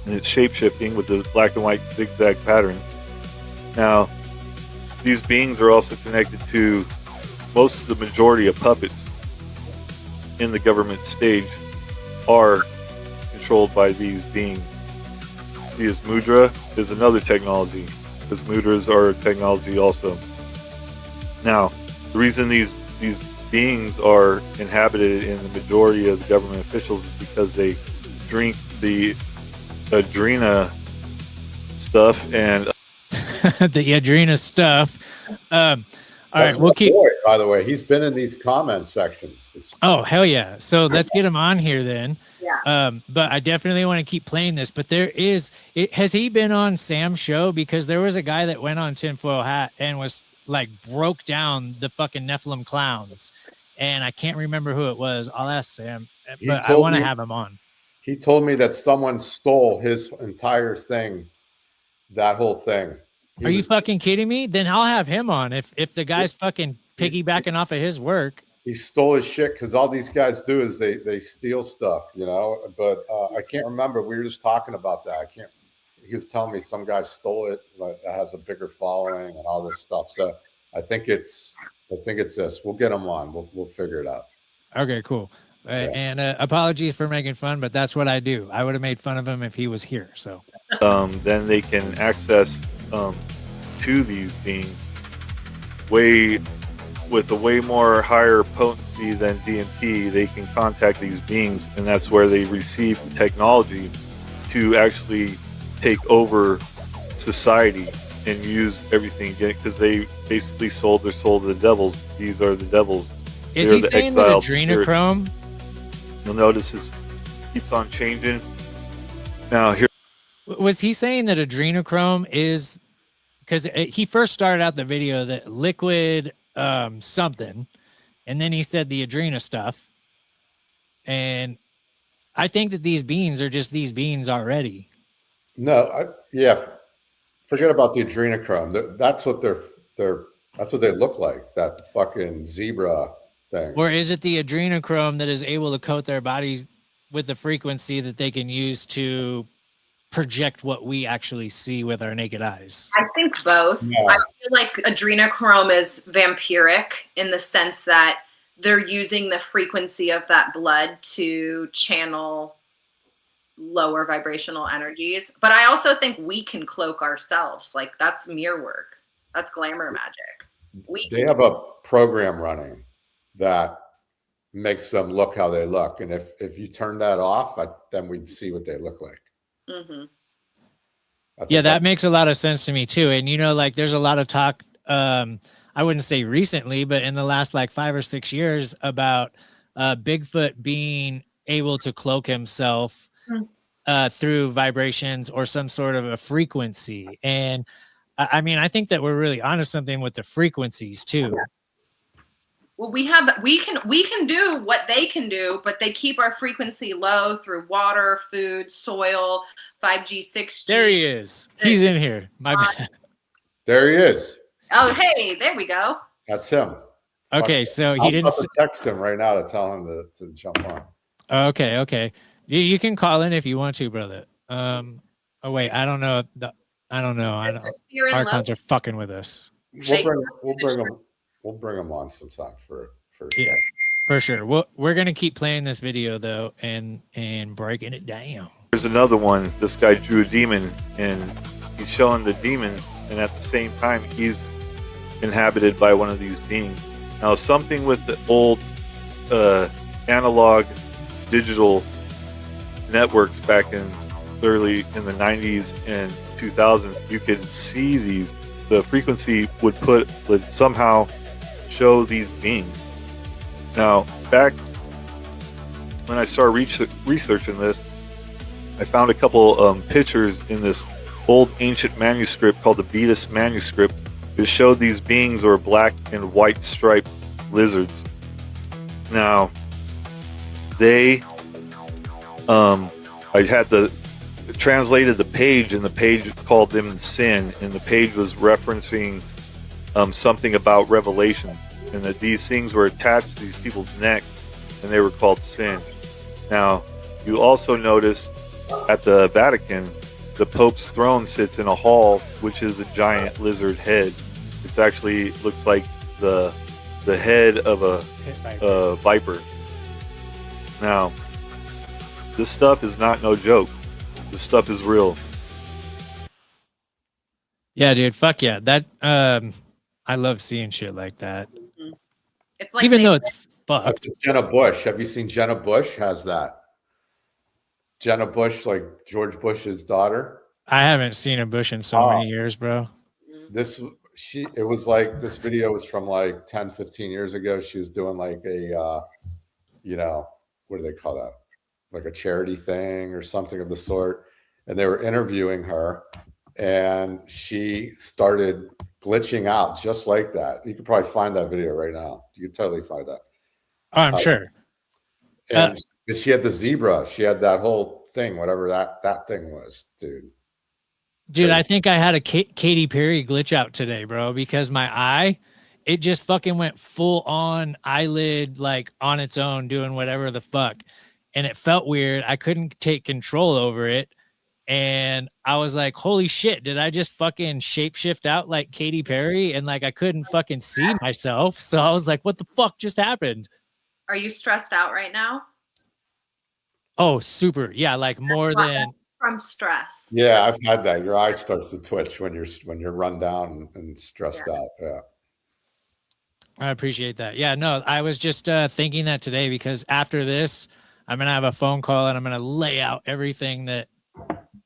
And it's shape-shifting with the black and white zigzag pattern. Now, these beings are also connected to most of the majority of puppets in the government stage are controlled by these beings. See, his mudra is another technology, because mudras are a technology also. Now, the reason these beings are inhabited in the majority of the government officials is because they drink the adrena stuff and the adrena stuff. All That's right, we'll keep. Boy, by the way, he's been in these comment sections. Oh, hell yeah. So let's get him on here then. Yeah. But I definitely want to keep playing this. But has he been on Sam's show? Because there was a guy that went on Tinfoil Hat and was like broke down the fucking Nephilim clowns. And I can't remember who it was. I'll ask Sam, but I want to have him on. He told me that someone stole his entire thing, that whole thing. Are you fucking kidding me? Then I'll have him on if the guy's fucking piggybacking off of his work. He stole his shit because all these guys do is they steal stuff, you know. But I can't remember. We were just talking about that. He was telling me some guy stole it, but that has a bigger following and all this stuff. So I think it's this. We'll get him on. We'll figure it out. Okay, cool. Yeah. And apologies for making fun, but that's what I do. I would have made fun of him if he was here. So then they can access to these beings with a way more higher potency than DMT. They can contact these beings, and that's where they receive the technology to actually take over society and use everything again, because they basically sold their soul to the devils. These are the devils. Is he saying that adrenochrome? You'll notice it keeps on changing. Now here, was he saying that adrenochrome is, because he first started out the video that liquid something, and then he said the adrena stuff, and I think that these beans are just these beans already. No, forget about the adrenochrome. That's what that's what they look like. That fucking zebra thing. Or is it the adrenochrome that is able to coat their bodies with the frequency that they can use to project what we actually see with our naked eyes? I think both. Yeah. I feel like adrenochrome is vampiric in the sense that they're using the frequency of that blood to channel lower vibrational energies. But I also think we can cloak ourselves. Like, that's mirror work. That's glamour magic. They have a program running that makes them look how they look. And if you turn that off, then we'd see what they look like. Mm-hmm. Yeah, that makes a lot of sense to me too. And like there's a lot of talk, I wouldn't say recently, but in the last like 5 or 6 years about Bigfoot being able to cloak himself through vibrations or some sort of a frequency. And I mean, I think that we're really onto something with the frequencies too. Well, we can do what they can do, but they keep our frequency low through water, food, soil, 5G, 6G. There he is. He's in here. My bad. There he is. Oh, hey, there we go. That's him. Okay, so he I'm didn't about to text him right now to tell him to jump on. Okay. You can call in if you want to, brother. Oh wait, I don't know. I don't know. Archons are fucking with us. We'll bring him on sometime for yeah, for sure. We're gonna keep playing this video though and breaking it down. There's another one. This guy drew a demon, and he's showing the demon, and at the same time, he's inhabited by one of these beings. Now, something with the old analog digital networks back in early in the 90s and 2000s, you could see these. The frequency would somehow show these beings. Now, back when I started researching this, I found a couple pictures in this old ancient manuscript called the Vetus manuscript. It showed these beings were black and white striped lizards. Now, they, I had translated the page, and the page called them sin, and the page was referencing something about Revelations, and that these things were attached to these people's neck, and they were called sin. Now, you also notice at the Vatican, the Pope's throne sits in a hall, which is a giant lizard head. It's actually looks like the head of a viper. Now, this stuff is not no joke. This stuff is real. Yeah, dude. Fuck yeah. That I love seeing shit like that. It's like even though it's fucked. That's Jenna Bush. Have you seen Jenna Bush? Has that? Jenna Bush, like George Bush's daughter. I haven't seen a Bush in so many years, bro. It was like this video was from like 10, 15 years ago. She was doing like a, what do they call that? Like a charity thing or something of the sort. And they were interviewing her, and she started glitching out just like that. You could probably find that video right now. You could totally find that. Oh, I'm sure. And she had the zebra. She had that whole thing, whatever that thing was, dude. Dude, I think I had a Katy Perry glitch out today, bro, because my eye, it just fucking went full on eyelid, like on its own, doing whatever the fuck. And it felt weird. I couldn't take control over it. And I was like, holy shit, did I just fucking shapeshift out like Katy Perry? And like, I couldn't fucking see myself. So I was like, what the fuck just happened? Are you stressed out right now? Oh, super. Yeah, like more than from stress. Yeah, I've had that. Your eye starts to twitch when you're run down and stressed out. Yeah. I appreciate that. Yeah, no, I was just thinking that today because after this, I'm going to have a phone call and I'm going to lay out everything that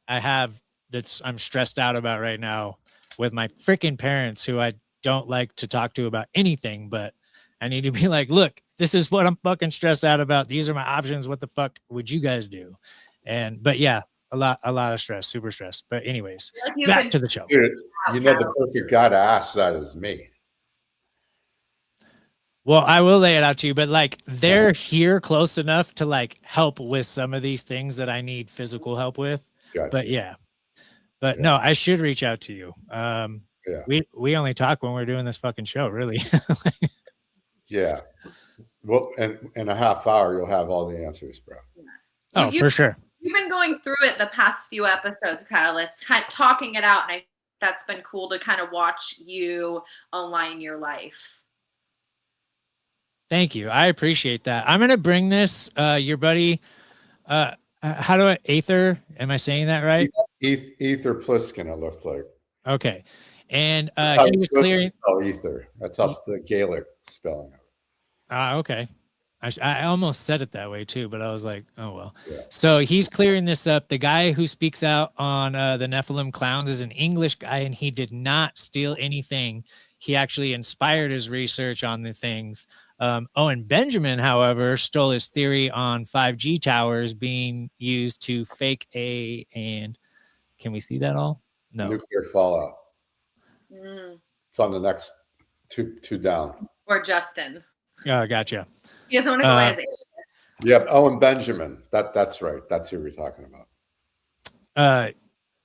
I have I'm stressed out about right now with my freaking parents, who I don't like to talk to about anything, but I need to be like, look, this is what I'm fucking stressed out about. These are my options. What the fuck would you guys do? But yeah, a lot of stress, super stress. But anyways, back to the show. Dude, the perfect guy to ask that is me. Well, I will lay it out to you, but like they're here close enough to like help with some of these things that I need physical help with. Gotcha. But yeah, no, I should reach out to you. We only talk when we're doing this fucking show, really. Yeah. Well, in a half hour, you'll have all the answers, bro. Oh, for sure. You've been going through it the past few episodes, Catalyst, kind of talking it out, and that's been cool to kind of watch you align your life. Thank you. I appreciate that. I'm going to bring this, your buddy, how do I, Aether? Am I saying that right? Ether Pliskin, it looks like. Okay. And he was clearing. Ether. That's the Gaelic spelling of it. Okay. I almost said it that way too, but I was like, oh well. Yeah. So he's clearing this up. The guy who speaks out on the Nephilim clowns is an English guy, and he did not steal anything. He actually inspired his research on the things. Owen Benjamin, however, stole his theory on 5G towers being used to fake and can we see that all? No. Nuclear fallout. Mm. It's on the next two down. Or Justin. Oh, gotcha. He doesn't want to go by his alias. Yep, Owen Benjamin. That's right. That's who we're talking about.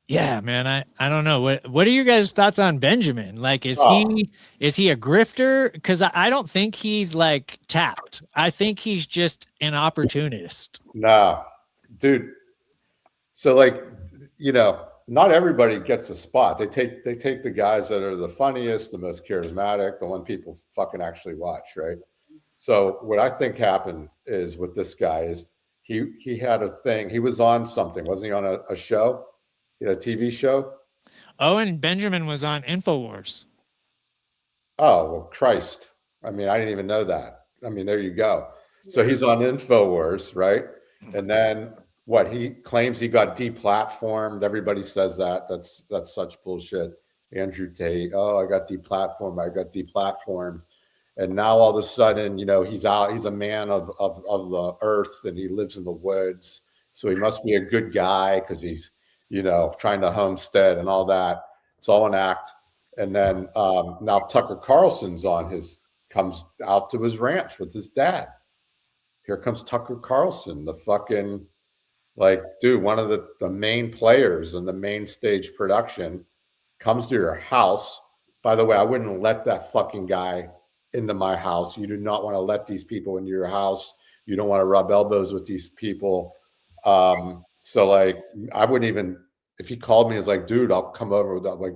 Yeah, man. I don't know. What are your guys' thoughts on Benjamin? Like, is he a grifter? Because I don't think he's like tapped. I think he's just an opportunist. Nah, dude. So like, not everybody gets a spot. They take the guys that are the funniest, the most charismatic, the one people fucking actually watch, right? So what I think happened is with this guy is he had a thing. He was on something, wasn't he? On a show, a TV show. Owen Benjamin was on InfoWars. Oh well, Christ! I mean, I didn't even know that. I mean, there you go. So he's on InfoWars, right? And then what? He claims he got deplatformed. Everybody says that. That's such bullshit. Andrew Tate. Oh, I got deplatformed. And now all of a sudden, he's out. He's a man of the earth, and he lives in the woods. So he must be a good guy because he's, trying to homestead and all that. It's all an act. And then now Tucker Carlson's comes out to his ranch with his dad. Here comes Tucker Carlson, the fucking, dude, one of the main players in the main stage production, comes to your house. By the way, I wouldn't let that fucking guy into my house. You do not want to let these people into your house. You don't want to rub elbows with these people. So I wouldn't even, if he called me, it's like, dude, I'll come over with that. I'm like,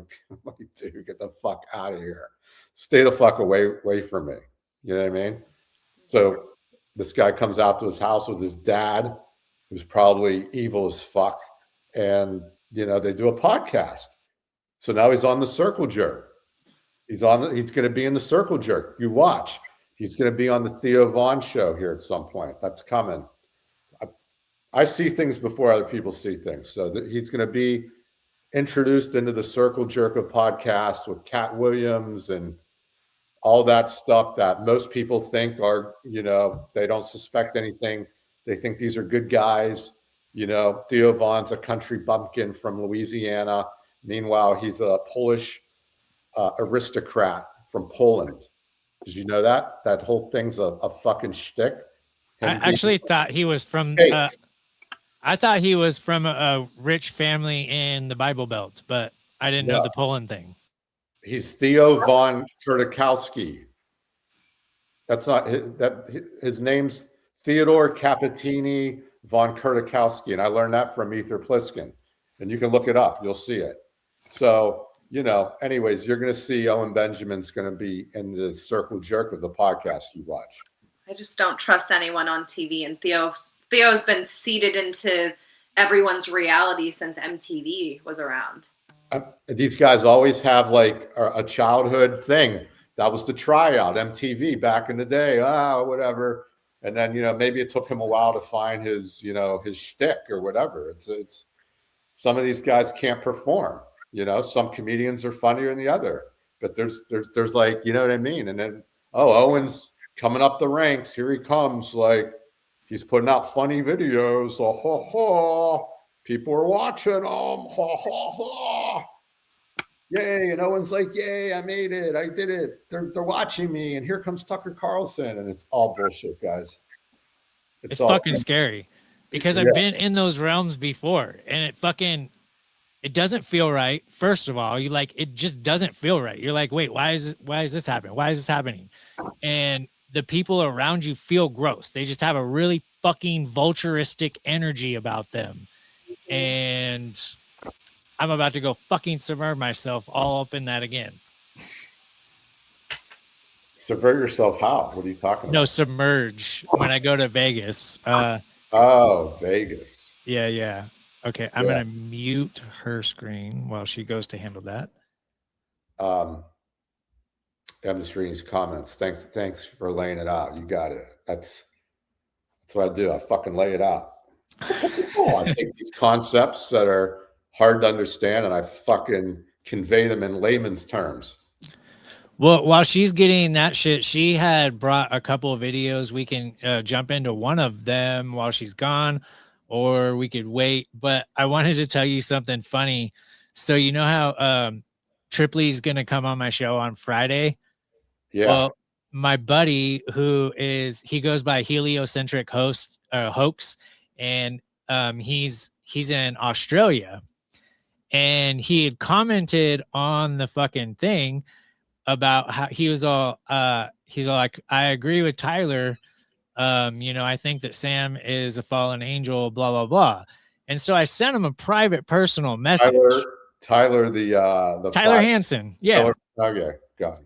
dude, get the fuck out of here. Stay the fuck away from me. You know what I mean? So this guy comes out to his house with his dad, who's probably evil as fuck. And, they do a podcast. So now he's on the Circle Jerk. He's going to be in the Circle Jerk. You watch. He's going to be on the Theo Vaughn show here at some point. That's coming. I see things before other people see things. So he's going to be introduced into the Circle Jerk of podcasts with Cat Williams and all that stuff that most people think are, they don't suspect anything. They think these are good guys. Theo Vaughn's a country bumpkin from Louisiana. Meanwhile, he's a Polish aristocrat from Poland. Did you know that? That whole thing's a fucking shtick. I actually thought he was from. I thought he was from a rich family in the Bible Belt, but I didn't know the Poland thing. He's Theo von Kurtikowski. That's not his name's Theodore Capitini von Kurtikowski, and I learned that from Ether Pliskin. And you can look it up; you'll see it. So. Anyways, you're going to see Owen Benjamin's going to be in the Circle Jerk of the podcast you watch. I just don't trust anyone on TV, and Theo's been seeded into everyone's reality since MTV was around. These guys always have a childhood thing. That was the tryout, MTV back in the day. Whatever. And then, maybe it took him a while to find his shtick or whatever. It's some of these guys can't perform. Some comedians are funnier than the other, but there's you know what I mean? And then, Owen's coming up the ranks. Here he comes. He's putting out funny videos. People are watching him. Yay. And Owen's like, yay, I made it. I did it. They're watching me. And here comes Tucker Carlson. And it's all bullshit, guys. It's fucking scary because I've been in those realms before, and it doesn't feel right. First of all, it just doesn't feel right. You're like, wait, why is this happening? Why is this happening? And the people around you feel gross. They just have a really fucking vulturistic energy about them. And I'm about to go fucking submerge myself all up in that again. Subvert yourself how? What are you talking about? No, submerge when I go to Vegas. Vegas. Yeah. Okay, I'm going to mute her screen while she goes to handle that. I'm just reading his comments. Thanks for laying it out. You got it. That's what I do. I fucking lay it out. I take these concepts that are hard to understand and I fucking convey them in layman's terms. Well, while she's getting that shit, she had brought a couple of videos. We can jump into one of them while she's gone, or we could wait. But I wanted to tell you something funny. So you know how Tripley's gonna come on my show on Friday? Yeah. Well, my buddy he goes by Heliocentric Hoax, and he's in Australia, and he had commented on the fucking thing about how he's all like, I agree with Tyler. I think that Sam is a fallen angel, blah, blah, blah. And so I sent him a private personal message. Tyler, the Tyler Hansen. Yeah. Okay, got it.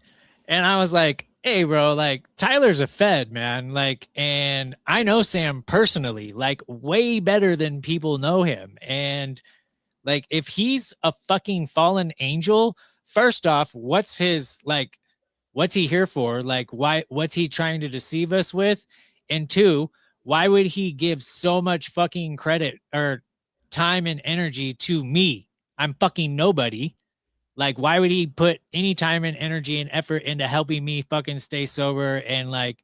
And I was like, hey, bro, like Tyler's a Fed, man. Like, and I know Sam personally, like way better than people know him. And like, if he's a fucking fallen angel, first off, what's he here for? Like, what's he trying to deceive us with? And two, why would he give so much fucking credit or time and energy to me? I'm fucking nobody. Like, why would he put any time and energy and effort into helping me fucking stay sober and like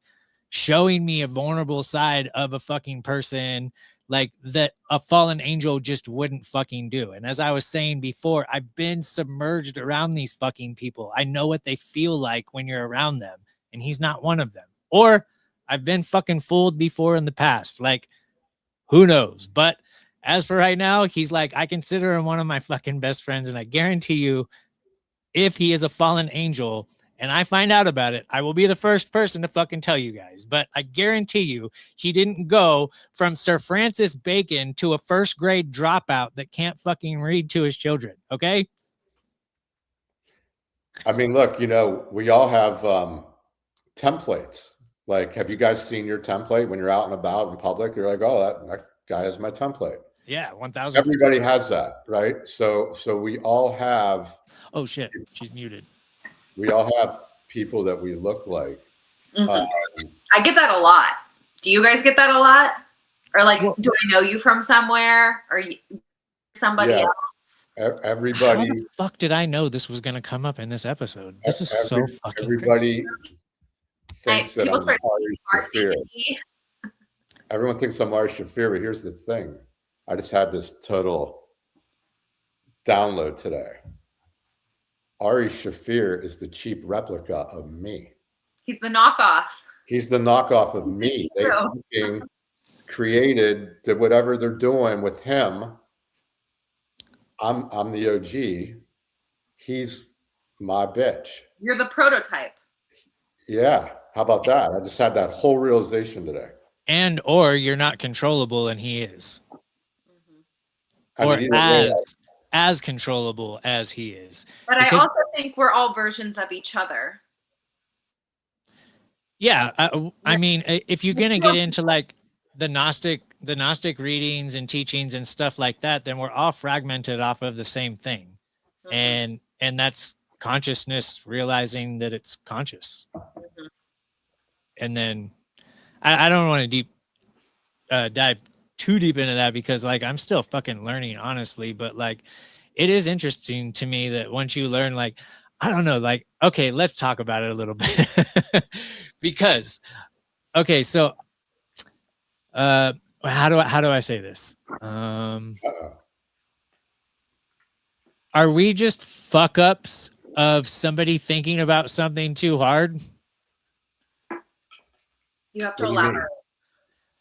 showing me a vulnerable side of a fucking person like that a fallen angel just wouldn't fucking do? And as I was saying before, I've been submerged around these fucking people. I know what they feel like when you're around them, and he's not one of them. Or I've been fucking fooled before in the past. Like, who knows? But as for right now, he's like, I consider him one of my fucking best friends, and I guarantee you, if he is a fallen angel and I find out about it, I will be the first person to fucking tell you guys. But I guarantee you, he didn't go from Sir Francis Bacon to a first grade dropout that can't fucking read to his children. Okay. I mean, look, we all have templates. Like, have you guys seen your template when you're out and about in public? You're like, oh, that guy has my template. Yeah, 1,000. Everybody has that, right? So we all have. Oh shit, she's muted. We all have people that we look like. Mm-hmm. I get that a lot. Do you guys get that a lot? Or like, do I know you from somewhere? Or somebody else? Everybody. How the fuck did I know this was going to come up in this episode? This is so fucking everybody crazy. thinks that I'm Ari Shafir. Everyone thinks I'm Ari Shafir, but here's the thing. I just had this total download today. Ari Shafir is the cheap replica of me. He's the knockoff. He's the knockoff of me. They fucking created whatever they're doing with him. I'm the OG. He's my bitch. You're the prototype. Yeah. How about that? I just had that whole realization today. And or you're not controllable and he is. Mm-hmm. Or as controllable as he is. But I also think we're all versions of each other. Yeah. I mean, if you're going to get into like the Gnostic readings and teachings and stuff like that, then we're all fragmented off of the same thing. Mm-hmm. And that's consciousness realizing that it's conscious. Mm-hmm. And then I don't want to dive too deep into that because like I'm still fucking learning, honestly, but like it is interesting to me that once you learn, like, I don't know, like, okay, let's talk about it a little bit. Because okay, so how do I say this? Are we just fuck ups of somebody thinking about something too hard? You have to elaborate.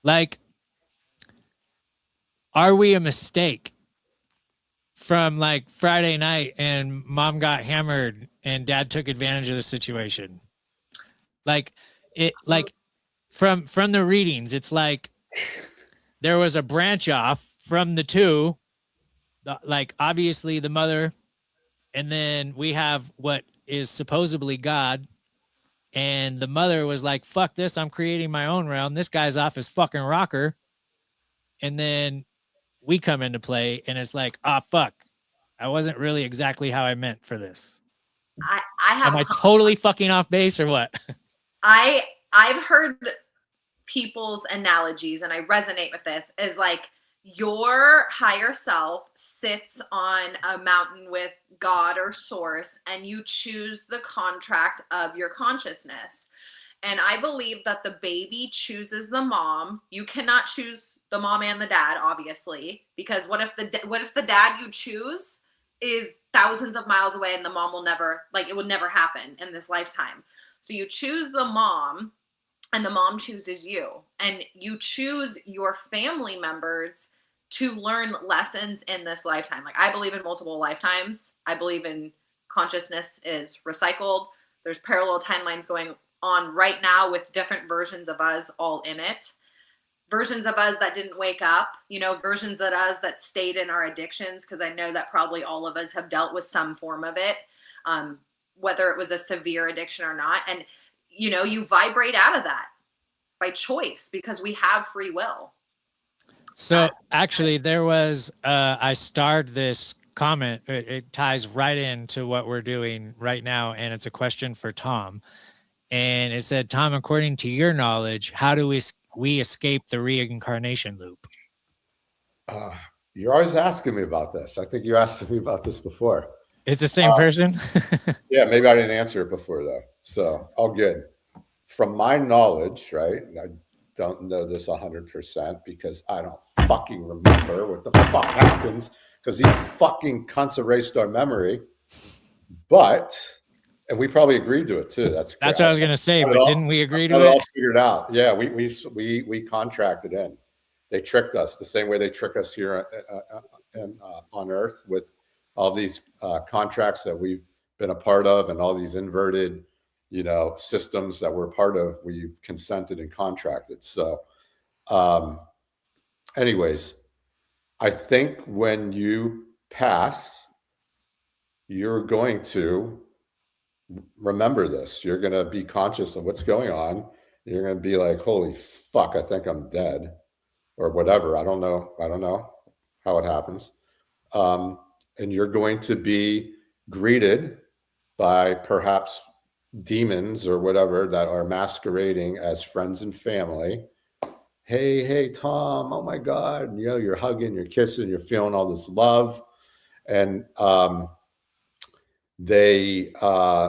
Like, are we a mistake from like Friday night and mom got hammered and dad took advantage of the situation? Like it, like from the readings, it's like there was a branch off from the two, like obviously the mother, and then we have what is supposedly God. And the mother was like, fuck this, I'm creating my own realm. This guy's off his fucking rocker. And then we come into play and it's like, fuck, I wasn't really exactly how I meant for this. I have Am I totally fucking off base or what? I've heard people's analogies, and I resonate with this, is like your higher self sits on a mountain with God or source, and you choose the contract of your consciousness. And I believe that the baby chooses the mom. You cannot choose the mom and the dad, obviously, because what if the dad you choose is thousands of miles away and the mom will never, like, it would never happen in this lifetime. So you choose the mom, and the mom chooses you, and you choose your family members to learn lessons in this lifetime. Like, I believe in multiple lifetimes. I believe in consciousness is recycled. There's parallel timelines going on right now with different versions of us all in it. Versions of us that didn't wake up, versions of us that stayed in our addictions, because I know that probably all of us have dealt with some form of it, whether it was a severe addiction or not. And, you vibrate out of that by choice because we have free will. So actually there was, I starred this comment. It ties right into what we're doing right now. And it's a question for Tom. And it said, Tom, according to your knowledge, how do we escape the reincarnation loop? You're always asking me about this. I think you asked me about this before. It's the same person? Yeah, maybe I didn't answer it before, though. So, all good. From my knowledge, right, and I don't know this 100% because I don't fucking remember what the fuck happens because these fucking cunts erased our memory. And we probably agreed to it too. That's what I was going to say, but didn't we agree to it? All figured out. Yeah, we contracted in. They tricked us the same way they trick us here on Earth with all these contracts that we've been a part of and all these inverted, systems that we're part of. We've consented and contracted. So, anyways, I think when you pass, you're going to remember this. You're going to be conscious of what's going on. You're going to be like, holy fuck, I think I'm dead or whatever. I don't know how it happens. And you're going to be greeted by perhaps demons or whatever that are masquerading as friends and family. Hey, Tom, oh my God. You're hugging, you're kissing, you're feeling all this love. And, they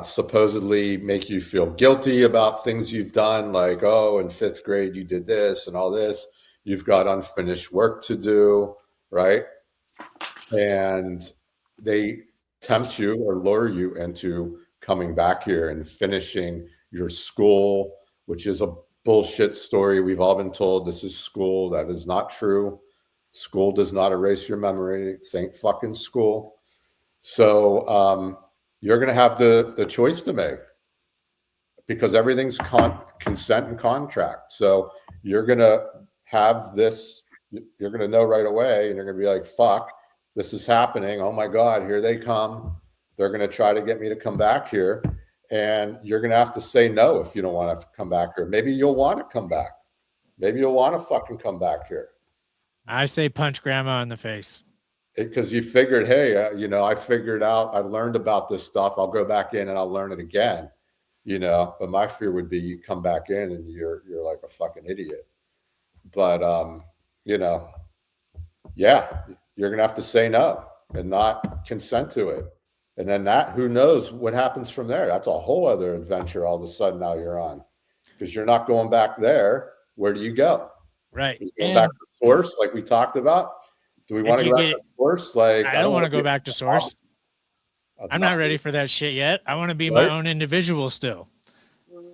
supposedly make you feel guilty about things you've done, like, oh, in 5th grade, you did this and all this. You've got unfinished work to do, right? And they tempt you or lure you into coming back here and finishing your school, which is a bullshit story. We've all been told this is school. That is not true. School does not erase your memory. It ain't fucking school. So, you're going to have the choice to make because everything's consent and contract. So you're going to have this, you're going to know right away and you're going to be like, fuck, this is happening. Oh my God, here they come. They're going to try to get me to come back here. And you're going to have to say no if you don't want to come back here. Maybe you'll want to come back. Maybe you'll want to fucking come back here. I say punch grandma in the face. Because you figured, hey, I figured out, I learned about this stuff. I'll go back in and I'll learn it again, But my fear would be you come back in and you're like a fucking idiot. But, yeah, you're going to have to say no and not consent to it. And then who knows what happens from there? That's a whole other adventure all of a sudden now you're on because you're not going back there. Where do you go? Right. You go back to source like we talked about. Do we want to go back to source? Like, I don't want to go back to source. I'm not ready for that shit yet. I want to be my own individual still.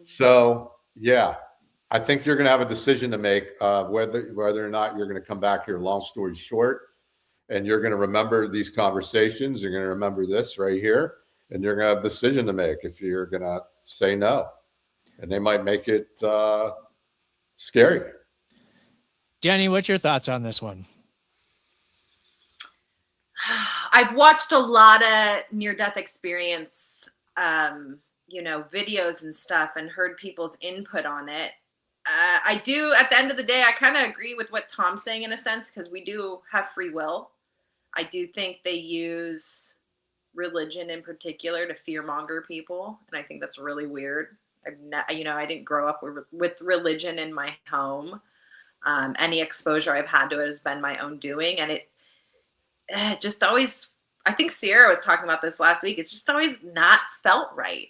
So, yeah, I think you're going to have a decision to make whether or not you're going to come back here. Long story short, and you're going to remember these conversations. You're going to remember this right here, and you're going to have a decision to make if you're going to say no, and they might make it scary. Dani, what's your thoughts on this one? I've watched a lot of near-death experience, videos and stuff and heard people's input on it. I do, at the end of the day, I kind of agree with what Tom's saying in a sense, because we do have free will. I do think they use religion in particular to fearmonger people, and I think that's really weird. I didn't grow up with religion in my home. Any exposure I've had to it has been my own doing, and it just always. I think Sierra was talking about this last week. It's just always not felt right.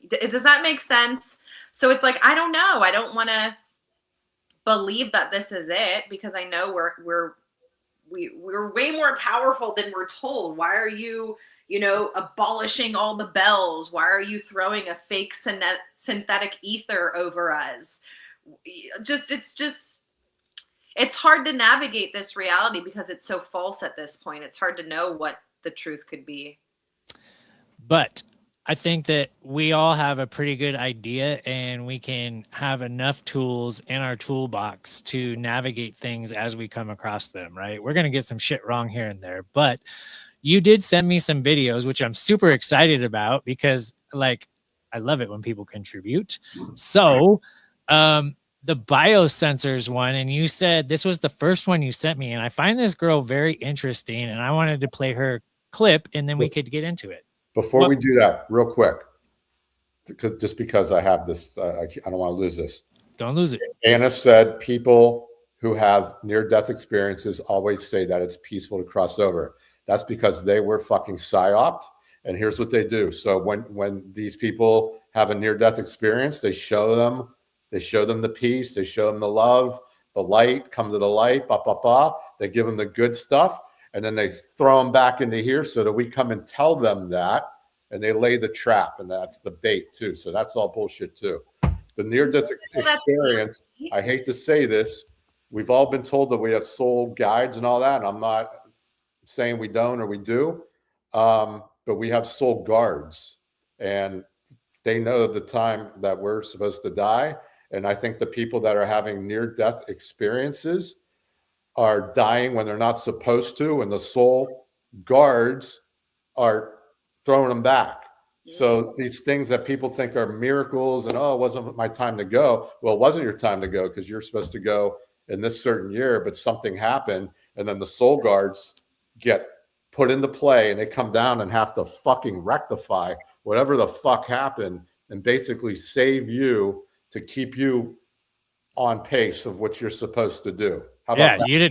Does that make sense? So it's like, I don't know. I don't want to believe that this is it, because I know we're way more powerful than we're told. Why are you, abolishing all the bells? Why are you throwing a fake synthetic ether over us? It's hard to navigate this reality because it's so false at this point. It's hard to know what the truth could be. But I think that we all have a pretty good idea, and we can have enough tools in our toolbox to navigate things as we come across them, right? We're going to get some shit wrong here and there, but you did send me some videos, which I'm super excited about because, like, I love it when people contribute. So, the biosensors one, and you said this was the first one you sent me, and I find this girl very interesting, and I wanted to play her clip, and then we could get into it. Before we do that, real quick, because I have this, I don't want to lose this. Don't lose it. Anna said people who have near-death experiences always say that it's peaceful to cross over. That's because they were fucking psyoped, and here's what they do. So when these people have a near-death experience, they show them the peace, they show them the love, the light, come to the light, They give them the good stuff. And then they throw them back into here so that we come and tell them that, and they lay the trap, and that's the bait too. So that's all bullshit too. The near-death experience, I hate to say this, we've all been told that we have soul guides and all that, and I'm not saying we don't or we do, but we have soul guards, and they know the time that we're supposed to die. And I think the people that are having near-death experiences are dying when they're not supposed to, and the soul guards are throwing them back. So these things that people think are miracles and, it wasn't my time to go. Well, it wasn't your time to go because you're supposed to go in this certain year, but something happened, and then the soul guards get put into play, and they come down and have to fucking rectify whatever the fuck happened and basically save you to keep you on pace of what you're supposed to do. How about that? You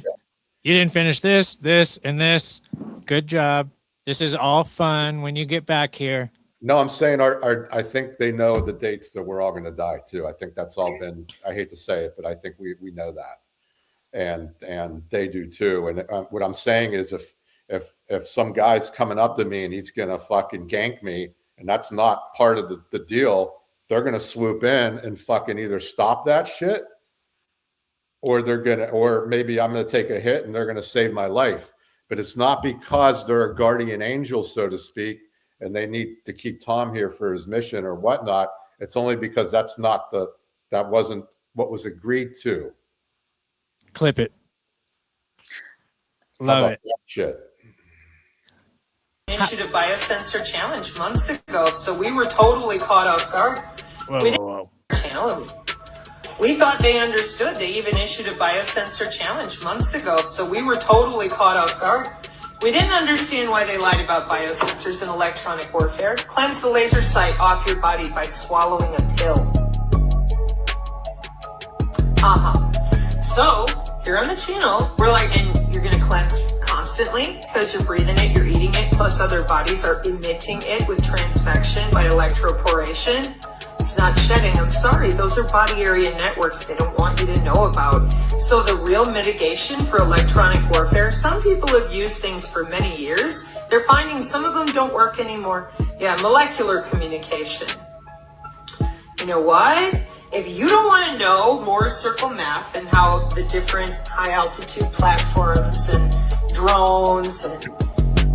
didn't finish this, and this. Good job. This is all fun when you get back here. No, I'm saying I think they know the dates that we're all going to die too. I think that's all been, I hate to say it, but I think we know that. And they do too. And what I'm saying is if some guy's coming up to me and he's going to fucking gank me, and that's not part of the deal, they're going to swoop in and fucking either stop that shit, or maybe I'm going to take a hit and they're going to save my life. But it's not because they're a guardian angel, so to speak, and they need to keep Tom here for his mission or whatnot. It's only because that wasn't what was agreed to. Clip it. Love it. Shit. Issued a biosensor challenge months ago, so we were totally caught off guard. Whoa. We thought they understood. They even issued a biosensor challenge months ago, so we were totally caught off guard. We didn't understand why they lied about biosensors in electronic warfare. Cleanse the laser sight off your body by swallowing a pill. So, here on the channel, we're like, and you're going to cleanse constantly because you're breathing it, you're eating it, plus other bodies are emitting it with transfection by electroporation. It's not shedding. I'm sorry. Those are body area networks they don't want you to know about. So the real mitigation for electronic warfare, some people have used things for many years. They're finding some of them don't work anymore. Yeah, molecular communication. You know what? If you don't want to know more circle math and how the different high altitude platforms and drones and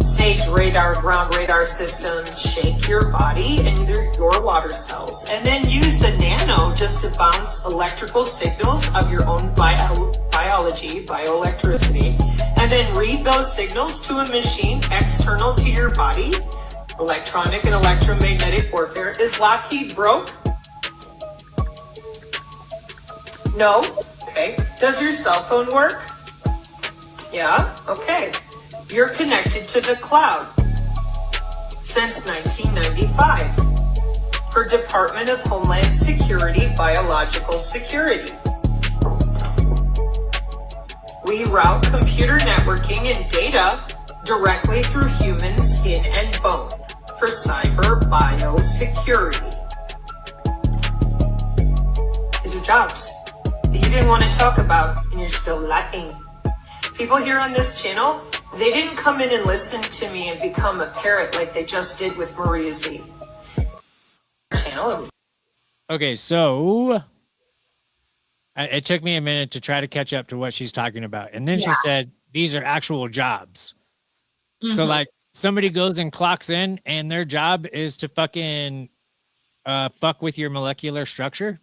Sage radar, ground radar systems shake your body and your water cells, and then use the nano just to bounce electrical signals of your own biology, bioelectricity, and then read those signals to a machine external to your body. Electronic and electromagnetic warfare. Is Lockheed broke? No? Okay. Does your cell phone work? Yeah? Okay. You're connected to the cloud. since 1995 for Department of Homeland Security Biological Security. We route computer networking and data directly through human skin and bone for cyber biosecurity. These are jobs that you didn't want to talk about and you're still lacking. People here on this channel, they didn't come in and listen to me and become a parrot like they just did with Maria Z. Channel. Okay, so it took me a minute to try to catch up to what she's talking about. And then she said, these are actual jobs. So like somebody goes and clocks in and their job is to fucking fuck with your molecular structure.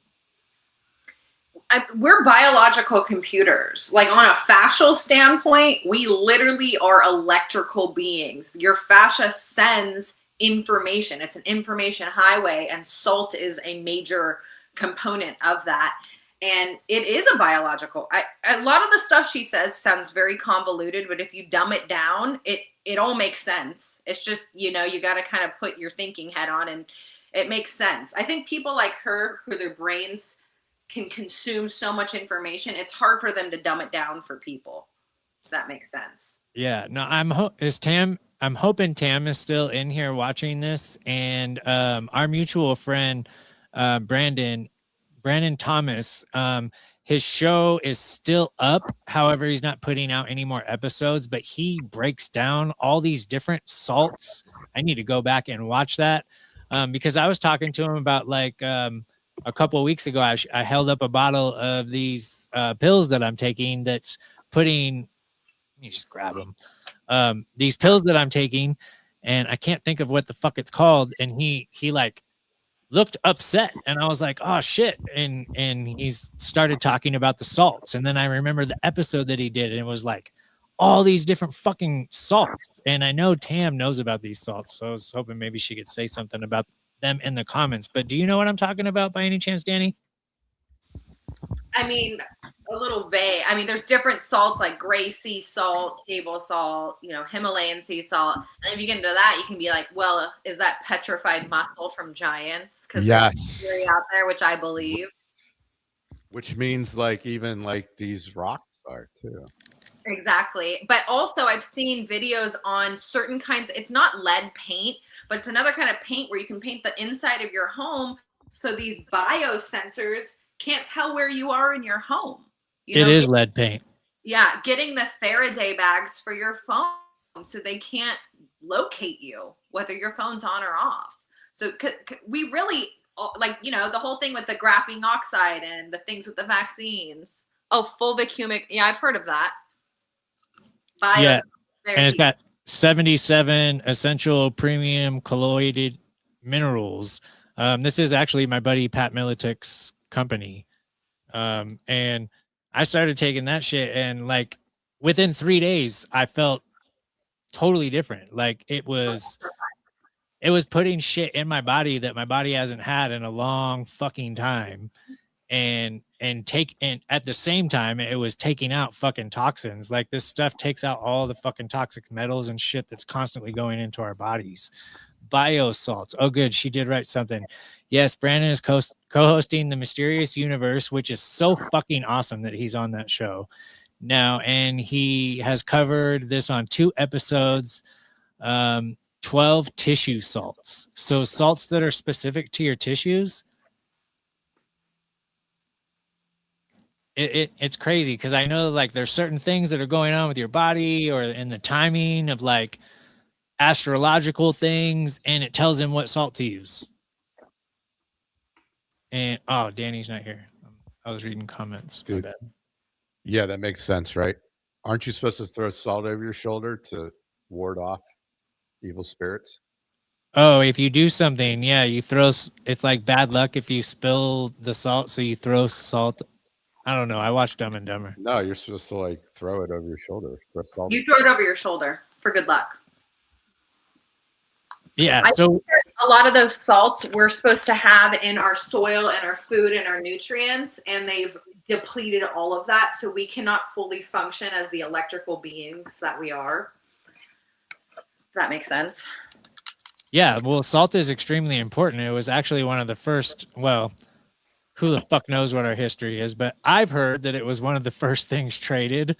We're biological computers. Like on a fascial standpoint, we literally are electrical beings. Your fascia sends information. It's an information highway, and salt is a major component of that. And it is a biological. A lot of the stuff she says sounds very convoluted, but if you dumb it down, it all makes sense. It's just, you know, you got to kind of put your thinking head on and it makes sense. I think people like her, who their brains can consume so much information, it's hard for them to dumb it down for people. If that makes sense. Yeah, no, I'm hoping Tam is still in here watching this, and our mutual friend Brandon Thomas, his show is still up. However, he's not putting out any more episodes, but he breaks down all these different salts. I need to go back and watch that because I was talking to him about like a couple of weeks ago, I held up a bottle of these pills that I'm taking that's putting, let me just grab them. These pills that I'm taking, and I can't think of what the fuck it's called. And he like looked upset, and I was like, oh shit. And he's started talking about the salts. And then I remember the episode that he did, and it was like all these different fucking salts. And I know Tam knows about these salts, so I was hoping maybe she could say something about them in the comments. But do you know what I'm talking about by any chance, Dani? I mean, a little vague. I mean, there's different salts like gray sea salt, table salt, you know, Himalayan sea salt. And if you get into that, you can be like, well, is that petrified muscle from giants? Because yes, there's theory out there, which I believe. Which means like even like these rocks are too. Exactly. But also I've seen videos on certain kinds. It's not lead paint, but it's another kind of paint where you can paint the inside of your home. So these biosensors can't tell where you are in your home. You know, it is lead paint. Yeah. Getting the Faraday bags for your phone so they can't locate you, whether your phone's on or off. So we really like, you know, the whole thing with the graphene oxide and the things with the vaccines. Oh, fulvic humic. Yeah, I've heard of that. Yeah, and it's got 77 essential premium colloided minerals. This is actually my buddy Pat Militik's company. And I started taking that shit, and like within 3 days, I felt totally different. Like it was putting shit in my body that my body hasn't had in a long fucking time. And at the same time, it was taking out fucking toxins. Like this stuff takes out all the fucking toxic metals and shit that's constantly going into our bodies. Biosalts. Oh, good. She did write something. Yes, Brandon is co-hosting The Mysterious Universe, which is so fucking awesome that he's on that show now. And he has covered this on 2 episodes, 12 tissue salts. So salts that are specific to your tissues. It's crazy because I know like there's certain things that are going on with your body or in the timing of like astrological things, and it tells him what salt to use. And oh, Dani's not here. I was reading comments. Dude, yeah, that makes sense, right? Aren't you supposed to throw salt over your shoulder to ward off evil spirits? Oh, if you do something, yeah, you throw. It's like bad luck if you spill the salt, so you throw salt. I don't know. I watched Dumb and Dumber. No, you're supposed to like throw it over your shoulder. You throw it over your shoulder for good luck. Yeah. So a lot of those salts we're supposed to have in our soil and our food and our nutrients, and they've depleted all of that. So we cannot fully function as the electrical beings that we are. Does that make sense? Yeah, well, salt is extremely important. It was actually one of the first, well, who the fuck knows what our history is, but I've heard that it was one of the first things traded,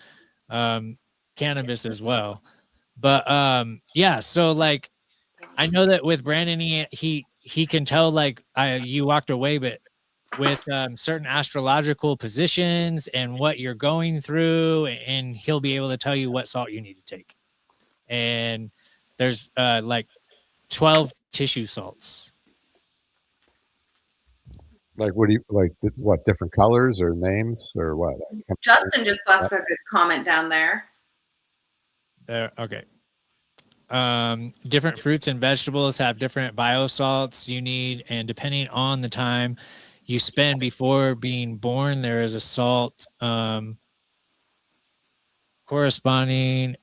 cannabis as well. But yeah, so like I know that with Brandon, he can tell like you walked away, but with certain astrological positions and what you're going through, and he'll be able to tell you what salt you need to take. And there's like 12 tissue salts. Like, what do you like? What different colors or names or what? Justin just left a good comment down there. Okay. Different fruits and vegetables have different biosalts you need, and depending on the time you spend before being born, there is a salt corresponding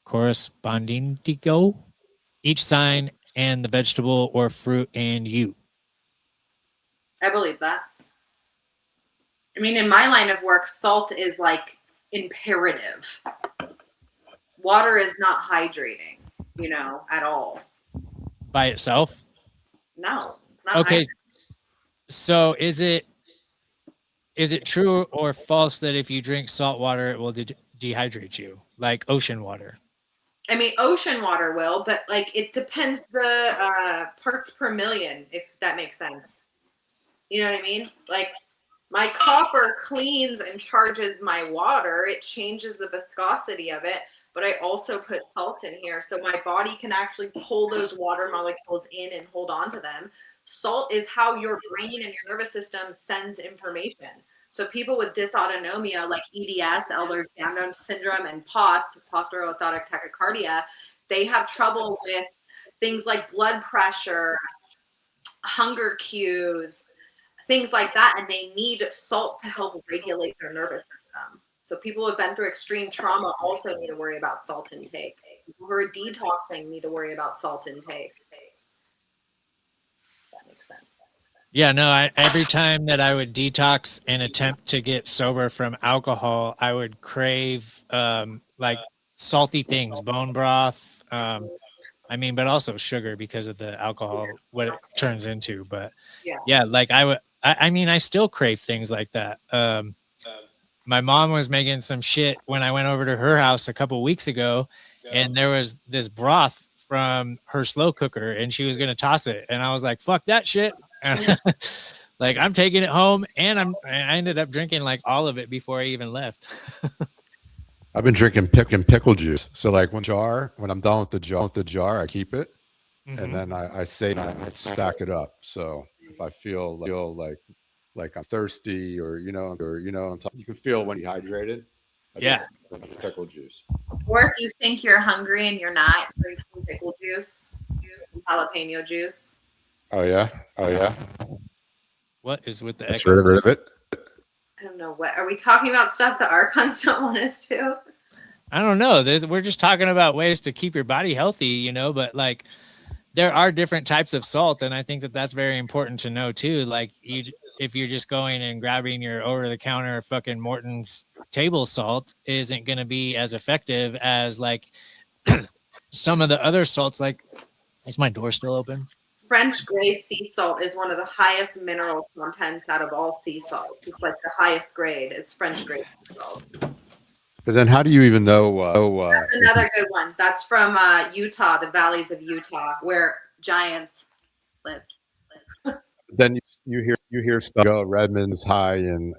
to go each sign and the vegetable or fruit and you. I believe that. I mean, in my line of work, salt is like imperative. Water is not hydrating, you know, at all. By itself? No. Not Okay. hydrating. So is it true or false that if you drink salt water, it will dehydrate you, like ocean water? I mean, ocean water will, but like it depends the parts per million, if that makes sense. You know what I mean? Like my copper cleans and charges my water. It changes the viscosity of it, but I also put salt in here so my body can actually pull those water molecules in and hold on to them. Salt is how your brain and your nervous system sends information. So people with dysautonomia like EDS, Ehlers-Danlos syndrome, and POTS, post-orthotic tachycardia, they have trouble with things like blood pressure, hunger cues, things like that, and they need salt to help regulate their nervous system. So people who have been through extreme trauma also need to worry about salt intake. People who are detoxing need to worry about salt intake. That makes sense. Yeah, no, every time that I would detox and attempt to get sober from alcohol, I would crave like salty things, bone broth, I mean, but also sugar because of the alcohol, what it turns into. But yeah, like I mean, I still crave things like that. My mom was making some shit when I went over to her house a couple weeks ago, and there was this broth from her slow cooker, and she was going to toss it. And I was like, fuck that shit. Like, I'm taking it home, and I ended up drinking like all of it before I even left. I've been drinking pickle juice. So like when I'm done with the jar, I keep it, and then I stack it up. So if I feel like I'm thirsty or you can feel when you're hydrated. Yeah, pickle juice. Or if you think you're hungry and you're not, drink some pickle juice, some jalapeno juice. Oh yeah. What is with the That's echo? rid of it. I don't know what. Are we talking about stuff the archons don't want us to? I don't know. We're just talking about ways to keep your body healthy, you know, but like there are different types of salt. And I think that that's very important to know too. Like if you're just going and grabbing your over the counter fucking Morton's table salt isn't going to be as effective as like some of the other salts. Like, is my door still open? French gray sea salt is one of the highest mineral contents out of all sea salts. It's like the highest grade is French gray sea salt. But then how do you even know? That's another good one. That's from Utah, the valleys of Utah, where giants lived. Then you hear stuff. Go Redmond's high in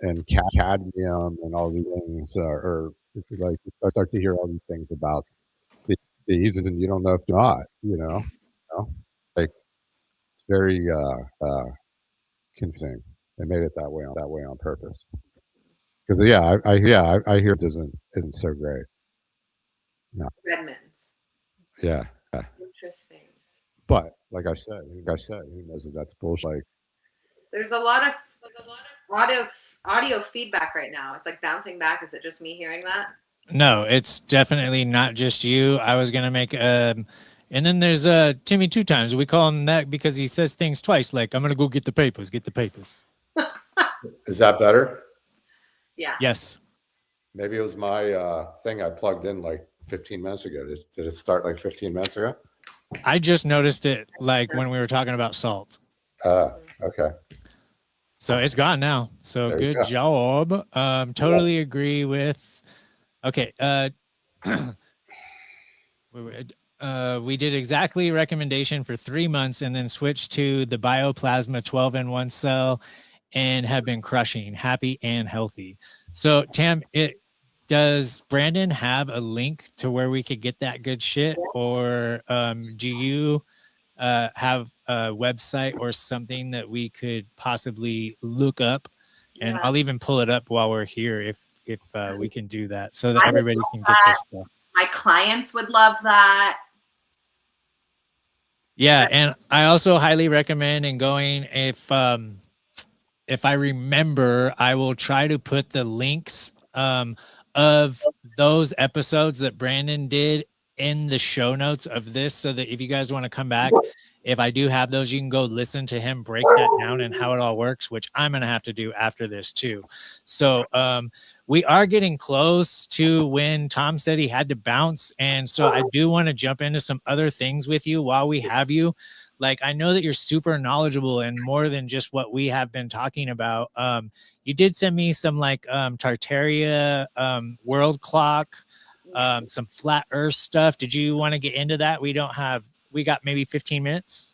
cadmium and all these things, or if you like, you start to hear all these things about these, and you don't know if they're not. You know, like it's very confusing. They made it that way on purpose. Because I hear it isn't so great. No. Redmond's. Yeah. Interesting. But like I said, who knows if that's bullshit? Like, there's a lot of audio feedback right now. It's like bouncing back. Is it just me hearing that? No, it's definitely not just you. I was gonna make and then there's Timmy Two Times. We call him that because he says things twice. Like, I'm gonna go get the papers. Is that better? Yeah. Yes. Maybe it was my thing I plugged in like 15 minutes ago. Did it start like 15 minutes ago? I just noticed it like when we were talking about salt. Okay. So it's gone now. So There you good go. job. Totally agree with. Okay. We did exactly recommendation for 3 months and then switched to the bioplasma 12-in-1 cell and have been crushing, happy and healthy. So Tam, does Brandon have a link to where we could get that good shit, or do you have a website or something that we could possibly look up? And Yeah. I'll even pull it up while we're here if we can do that so that I would everybody love can get this stuff. My clients would love that. Yeah, and I also highly recommend and going if I remember, I will try to put the links of those episodes that Brandon did in the show notes of this, so that if you guys want to come back, if I do have those, you can go listen to him break that down and how it all works, which I'm gonna have to do after this too. So we are getting close to when Tom said he had to bounce, and so I do want to jump into some other things with you while we have you. Like, I know that you're super knowledgeable and more than just what we have been talking about. You did send me some like Tartaria world clock, some flat earth stuff. Did you want to get into that? We got maybe 15 minutes.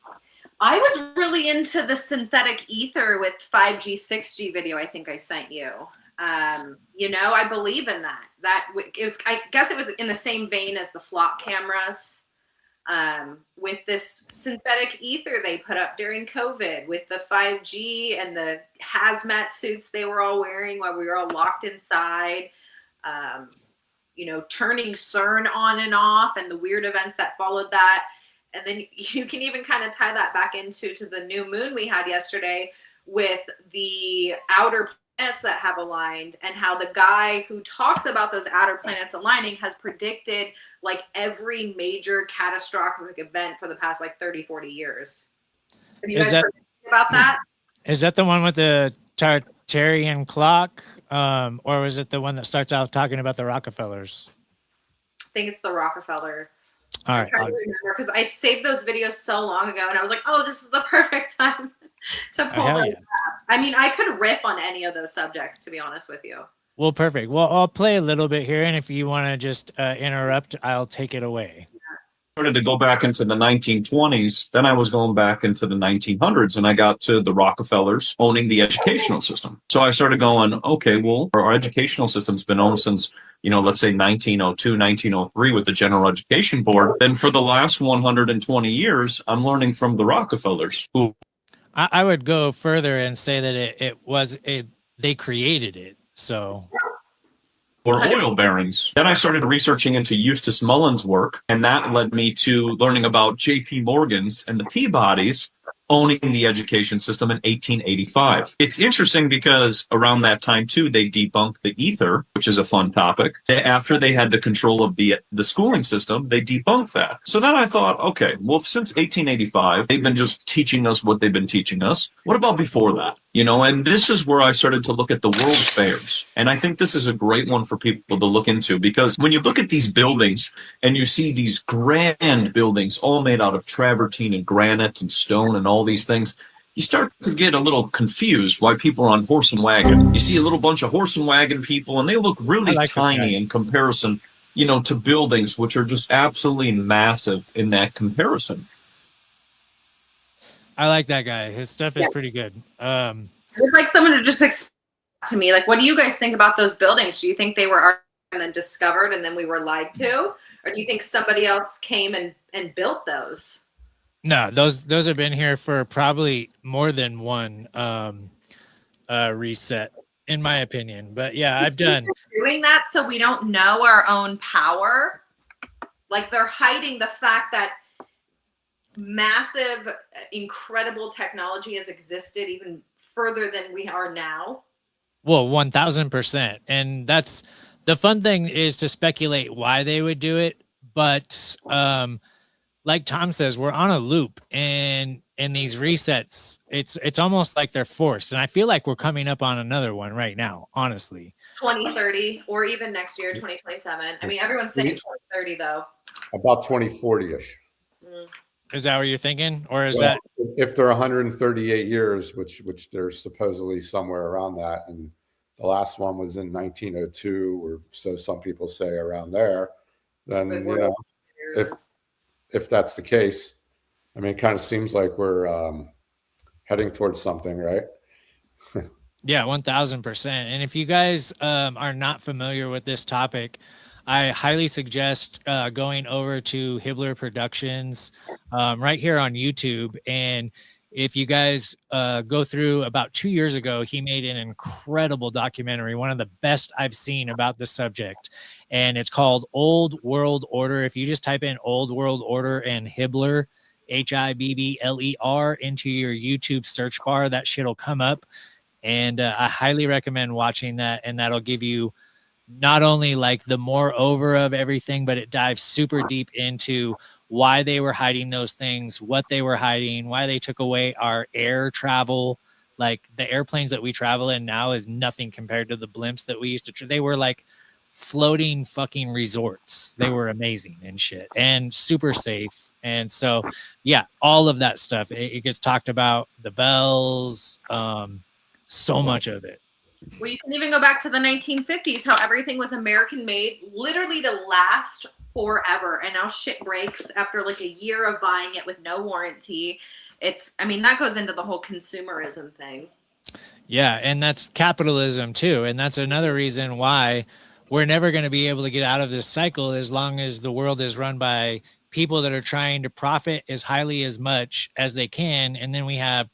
I was really into the synthetic ether with 5G, 6G video I think I sent you. I believe in that. I guess it was in the same vein as the flock cameras. With this synthetic ether they put up during COVID with the 5G and the hazmat suits they were all wearing while we were all locked inside, turning CERN on and off and the weird events that followed that. And then you can even kind of tie that back into the new moon we had yesterday with the outer planets that have aligned, and how the guy who talks about those outer planets aligning has predicted like every major catastrophic event for the past like 30, 40 years. Have you guys heard about that? Is that the one with the Tartarian clock? Or was it the one that starts out talking about the Rockefellers? I think it's the Rockefellers. All right. I'm trying to remember because I saved those videos so long ago and I was like, oh, this is the perfect time to pull those up. I mean, I could riff on any of those subjects, to be honest with you. Well, perfect. Well, I'll play a little bit here, and if you want to just interrupt, I'll take it away. Started to go back into the 1920s. Then I was going back into the 1900s, and I got to the Rockefellers owning the educational system. So I started going, okay, well, our educational system's been owned since, let's say 1902, 1903 with the General Education Board. Then for the last 120 years, I'm learning from the Rockefellers. Who I would go further and say that they created it. So, or oil barons. Then I started researching into Eustace Mullins' work, and that led me to learning about J.P. Morgan's and the Peabodys owning the education system in 1885. It's interesting because around that time, too, they debunked the ether, which is a fun topic. After they had the control of the schooling system, they debunked that. So then I thought, okay, well, since 1885, they've been just teaching us what they've been teaching us. What about before that? And this is where I started to look at the world fairs. And I think this is a great one for people to look into, because when you look at these buildings and you see these grand buildings all made out of travertine and granite and stone and all these things, you start to get a little confused why people are on horse and wagon. You see a little bunch of horse and wagon people, and they look really tiny in comparison, to buildings, which are just absolutely massive in that comparison. I like that guy. His stuff is pretty good. I would like someone to just explain to me, like, what do you guys think about those buildings? Do you think they were and then discovered and then we were lied to? Or do you think somebody else came and built those? No, those have been here for probably more than one reset, in my opinion. But yeah, I've done doing that so we don't know our own power. Like, they're hiding the fact that massive, incredible technology has existed even further than we are now. Well, 1000%. And that's the fun thing, is to speculate why they would do it. But like Tom says, we're on a loop, and in these resets, it's almost like they're forced. And I feel like we're coming up on another one right now, honestly. 2030, or even next year, 2027. I mean, everyone's saying 2030 though. About 2040-ish. Is that what you're thinking? Or is Well, that if they're 138 years, which they're supposedly somewhere around that, and the last one was in 1902, or so some people say around there, then Like, you we're know, if that's the case, I mean, it kind of seems like we're heading towards something, right? Yeah, 1000%. And if you guys are not familiar with this topic, I highly suggest going over to Hibbler Productions right here on YouTube. And if you guys go through, about 2 years ago, he made an incredible documentary, one of the best I've seen about the subject. And it's called Old World Order. If you just type in Old World Order and Hibbler, Hibbler, into your YouTube search bar, that shit will come up. And I highly recommend watching that. And that'll give you not only like the moreover of everything, but it dives super deep into why they were hiding those things, what they were hiding, why they took away our air travel. Like the airplanes that we travel in now is nothing compared to the blimps that we used to. They were like floating fucking resorts. They were amazing and shit and super safe. And so, yeah, all of that stuff, it gets talked about, the bells, so much of it. Well, you can even go back to the 1950s, how everything was American made, literally to last forever. And now shit breaks after like a year of buying it with no warranty. I mean, that goes into the whole consumerism thing. Yeah. And that's capitalism too. And that's another reason why we're never going to be able to get out of this cycle as long as the world is run by people that are trying to profit as highly as much as they can. And then we have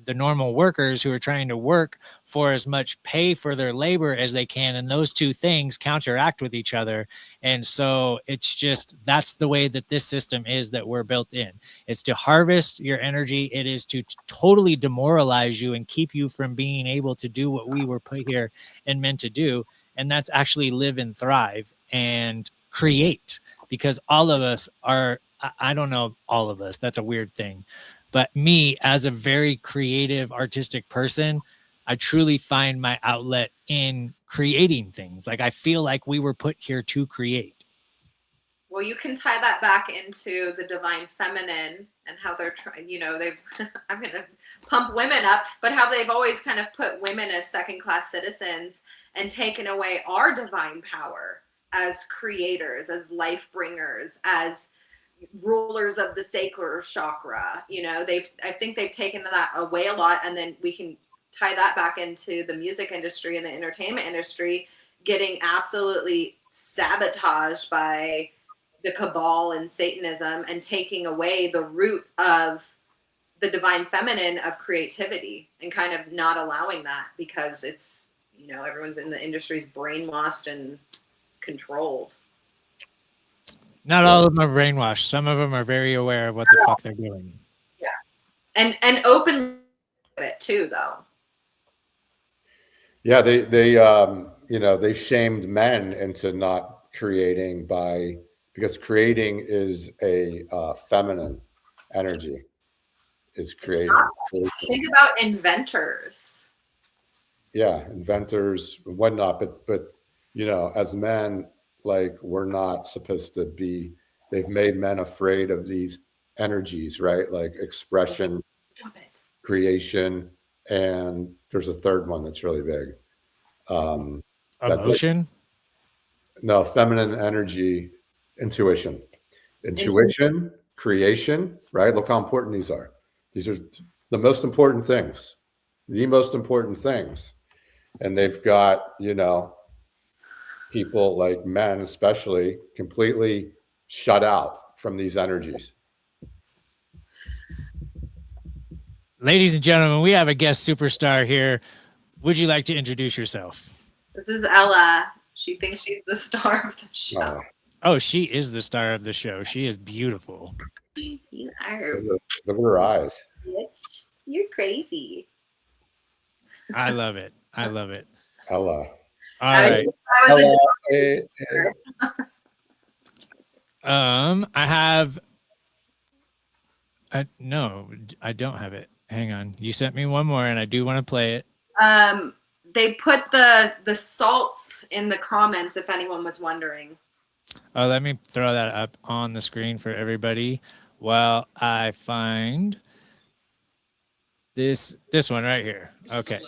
the normal workers who are trying to work for as much pay for their labor as they can. And those two things counteract with each other. And so it's just, that's the way that this system is that we're built in. It's to harvest your energy. It is to totally demoralize you and keep you from being able to do what we were put here and meant to do. And that's actually live and thrive and create, because all of us are, I don't know, all of us, that's a weird thing. But me, as a very creative, artistic person, I truly find my outlet in creating things. Like I feel like we were put here to create. Well, you can tie that back into the divine feminine and how they're trying, I'm going to pump women up, but how they've always kind of put women as second-class citizens and taken away our divine power as creators, as life bringers, as rulers of the sacral chakra. I think they've taken that away a lot, and then we can tie that back into the music industry and the entertainment industry getting absolutely sabotaged by the cabal and Satanism and taking away the root of the divine feminine of creativity and kind of not allowing that because it's, everyone's in the industry's brainwashed and controlled. Not all of them are brainwashed. Some of them are very aware of what the fuck they're doing. Yeah. And open it too, though. Yeah, they shamed men into not creating because creating is a feminine energy. Is creating. Think about inventors. Yeah, inventors and whatnot, but as men, like we're not supposed to be. They've made men afraid of these energies, right? Like expression, creation, and there's a third one that's really big. Emotion? No, feminine energy, intuition, creation, right? Look how important these are. These are the most important things, and they've got people like men especially completely shut out from these energies. Ladies and gentlemen, we have a guest superstar here. Would you like to introduce yourself? This is Ella. She thinks she's the star of the show. Oh, she is the star of the show. She is beautiful. You are. Look at her eyes. Bitch. You're crazy. I love it. Ella. All right. I was I have. No, I don't have it. Hang on. You sent me one more, and I do want to play it. They put the salts in the comments. If anyone was wondering. Oh, let me throw that up on the screen for everybody. while I find this one right here. Okay.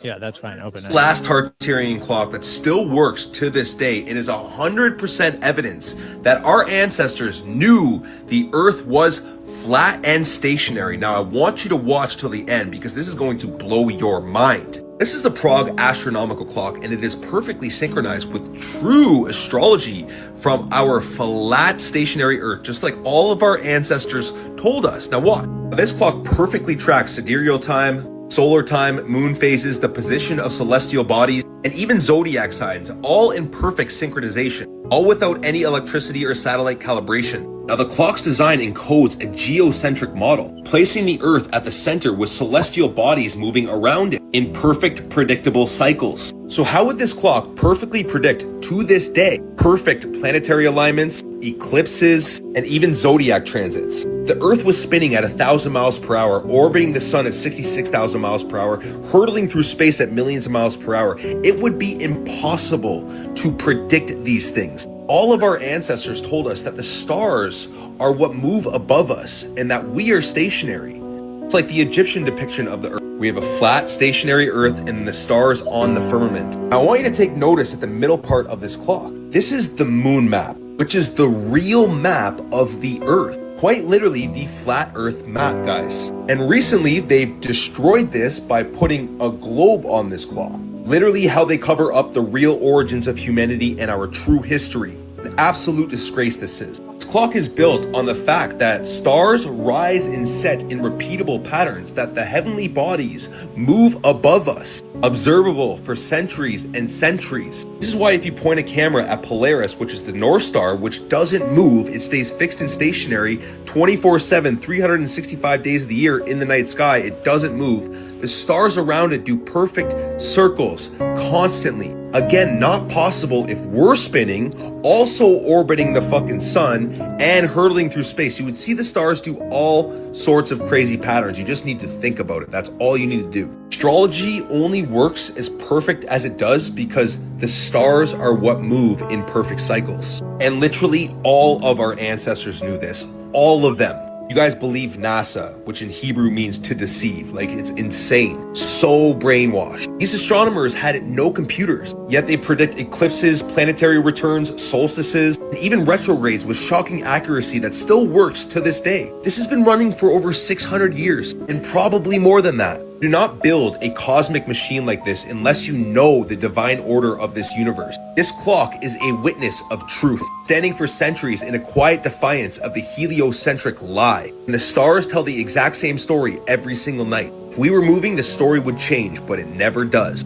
Yeah, that's fine. Open it. Last Tartarian clock that still works to this day. It is 100% evidence that our ancestors knew the Earth was flat and stationary. Now, I want you to watch till the end because this is going to blow your mind. This is the Prague astronomical clock, and it is perfectly synchronized with true astrology from our flat stationary Earth, just like all of our ancestors told us. Now, what? This clock perfectly tracks sidereal time, solar time, moon phases, the position of celestial bodies, and even zodiac signs, all in perfect synchronization, all without any electricity or satellite calibration. Now, the clock's design encodes a geocentric model, placing the Earth at the center with celestial bodies moving around it in perfect, predictable cycles. So how would this clock perfectly predict, to this day, perfect planetary alignments, eclipses, and even zodiac transits? The Earth was spinning at 1,000 miles per hour, orbiting the sun at 66,000 miles per hour, hurtling through space at millions of miles per hour. It would be impossible to predict these things. All of our ancestors told us that the stars are what move above us and that we are stationary. It's like the Egyptian depiction of the Earth. We have a flat, stationary Earth and the stars on the firmament. Now, I want you to take notice at the middle part of this clock. This is the moon map, which is the real map of the Earth. Quite literally the flat Earth map, guys. And recently they've destroyed this by putting a globe on this clock. Literally how they cover up the real origins of humanity and our true history. An absolute disgrace this is. This clock is built on the fact that stars rise and set in repeatable patterns, that the heavenly bodies move above us, observable for centuries and centuries. This is why if you point a camera at Polaris, which is the North Star, which doesn't move, it stays fixed and stationary 24/7, 365 days of the year in the night sky, it doesn't move. The stars around it do perfect circles constantly. Again, not possible if we're spinning, also orbiting the fucking sun and hurtling through space. You would see the stars do all sorts of crazy patterns. You just need to think about it. That's all you need to do. Astrology only works as perfect as it does because the stars are what move in perfect cycles. And literally all of our ancestors knew this. All of them. You guys believe NASA, which in Hebrew means to deceive. Like, it's insane. So brainwashed. These astronomers had no computers, yet they predict eclipses, planetary returns, solstices, and even retrogrades with shocking accuracy that still works to this day. This has been running for over 600 years, and probably more than that. Do not build a cosmic machine like this unless you know the divine order of this universe. This clock is a witness of truth, standing for centuries in a quiet defiance of the heliocentric lie. And the stars tell the exact same story every single night. If we were moving, the story would change, but it never does.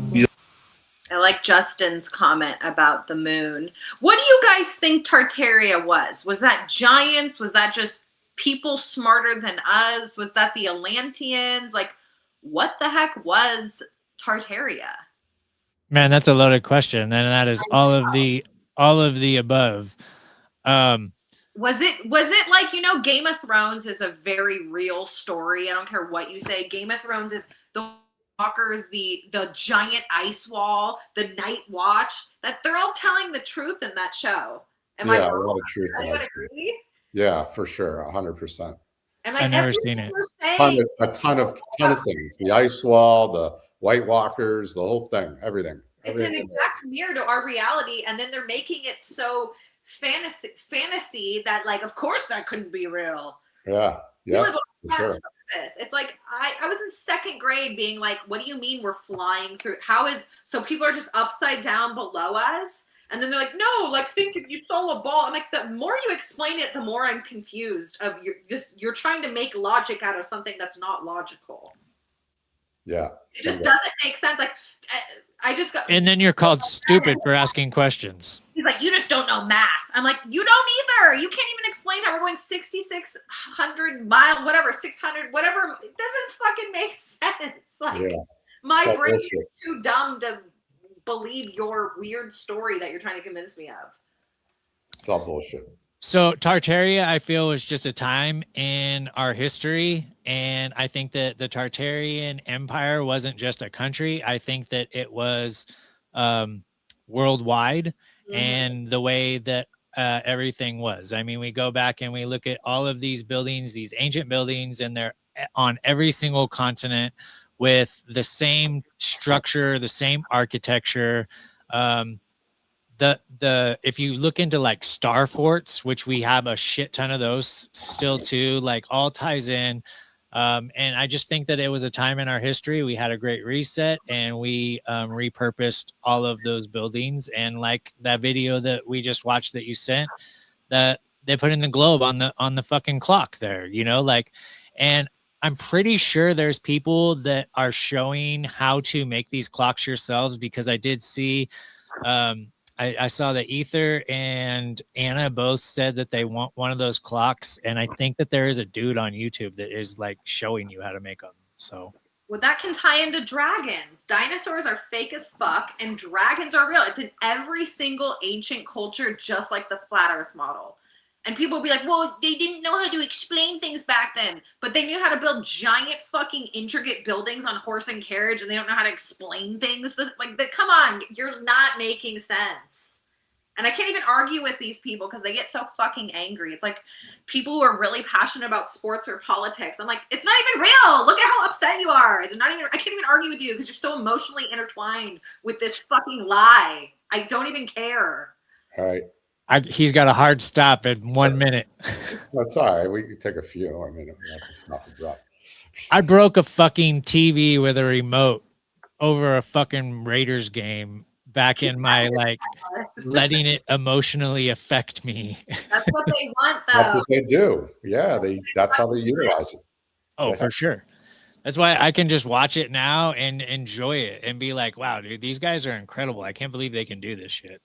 I like Justin's comment about the moon. What do you guys think Tartaria was? Was that giants? Was that just people smarter than us? Was that the Atlanteans? Like, what the heck was Tartaria? Man, that's a loaded question. And that is all of the above. Was it like, you know, Game of Thrones is a very real story. I don't care what you say. Game of Thrones is the walkers, the giant ice wall, the night watch, that they're all telling the truth in that show. Am I wrong? A lot of truth. Agree? Yeah, for sure. 100%. And like I've never seen it. A ton of things. The ice wall, the White Walkers, the whole thing, everything. It's an exact mirror to our reality, and then they're making it so fantasy that, like, of course that couldn't be real. Yeah. We live on sure. This. It's like I was in second grade being like, what do you mean we're flying through? So people are just upside down below us? And then they're like, no, like, think if you saw a ball. I'm like, the more you explain it, the more I'm confused of you're trying to make logic out of something that's not logical. Yeah. It just doesn't make sense. Like, I just got. And then you're called stupid for asking questions. He's like, you just don't know math. I'm like, you don't either. You can't even explain how we're going 6,600 miles, whatever, 600, whatever. It doesn't fucking make sense. Like, my brain is too dumb to believe your weird story that you're trying to convince me of. It's all bullshit. So Tartaria, I feel, was just a time in our history. And I think that the Tartarian Empire wasn't just a country. I think that it was worldwide. Mm-hmm. And the way that everything was. I mean, we go back and we look at all of these buildings, these ancient buildings, and they're on every single continent with the same structure, the same architecture. The if you look into like star forts, which we have a shit ton of those still too, like all ties in. And I just think that it was a time in our history. We had a great reset and we repurposed all of those buildings. And like that video that we just watched that you sent, that they put in the globe on the fucking clock there, you know, like, and I'm pretty sure there's people that are showing how to make these clocks yourselves, because I did see, I saw that Ether and Anna both said that they want one of those clocks. And I think that there is a dude on YouTube that is like showing you how to make them. So well, that can tie into dragons. Dinosaurs are fake as fuck and dragons are real. It's in every single ancient culture, just like the flat earth model. And people will be like, well, they didn't know how to explain things back then, but they knew how to build giant fucking intricate buildings on horse and carriage, and they don't know how to explain things. Come on, you're not making sense. And I can't even argue with these people because they get so fucking angry. It's like people who are really passionate about sports or politics. I'm like, it's not even real. Look at how upset you are. It's not even. I can't even argue with you because you're so emotionally intertwined with this fucking lie. I don't even care. All right. He's got a hard stop in 1 minute. That's all right. We can take a few. I mean, we have to stop and drop. I broke a fucking TV with a remote over a fucking Raiders game back in my like letting it emotionally affect me. That's what they want, though. That's what they do. Yeah, that's how they utilize it. Oh, Yeah. for sure. That's why I can just watch it now and enjoy it and be like, wow, dude, these guys are incredible. I can't believe they can do this shit.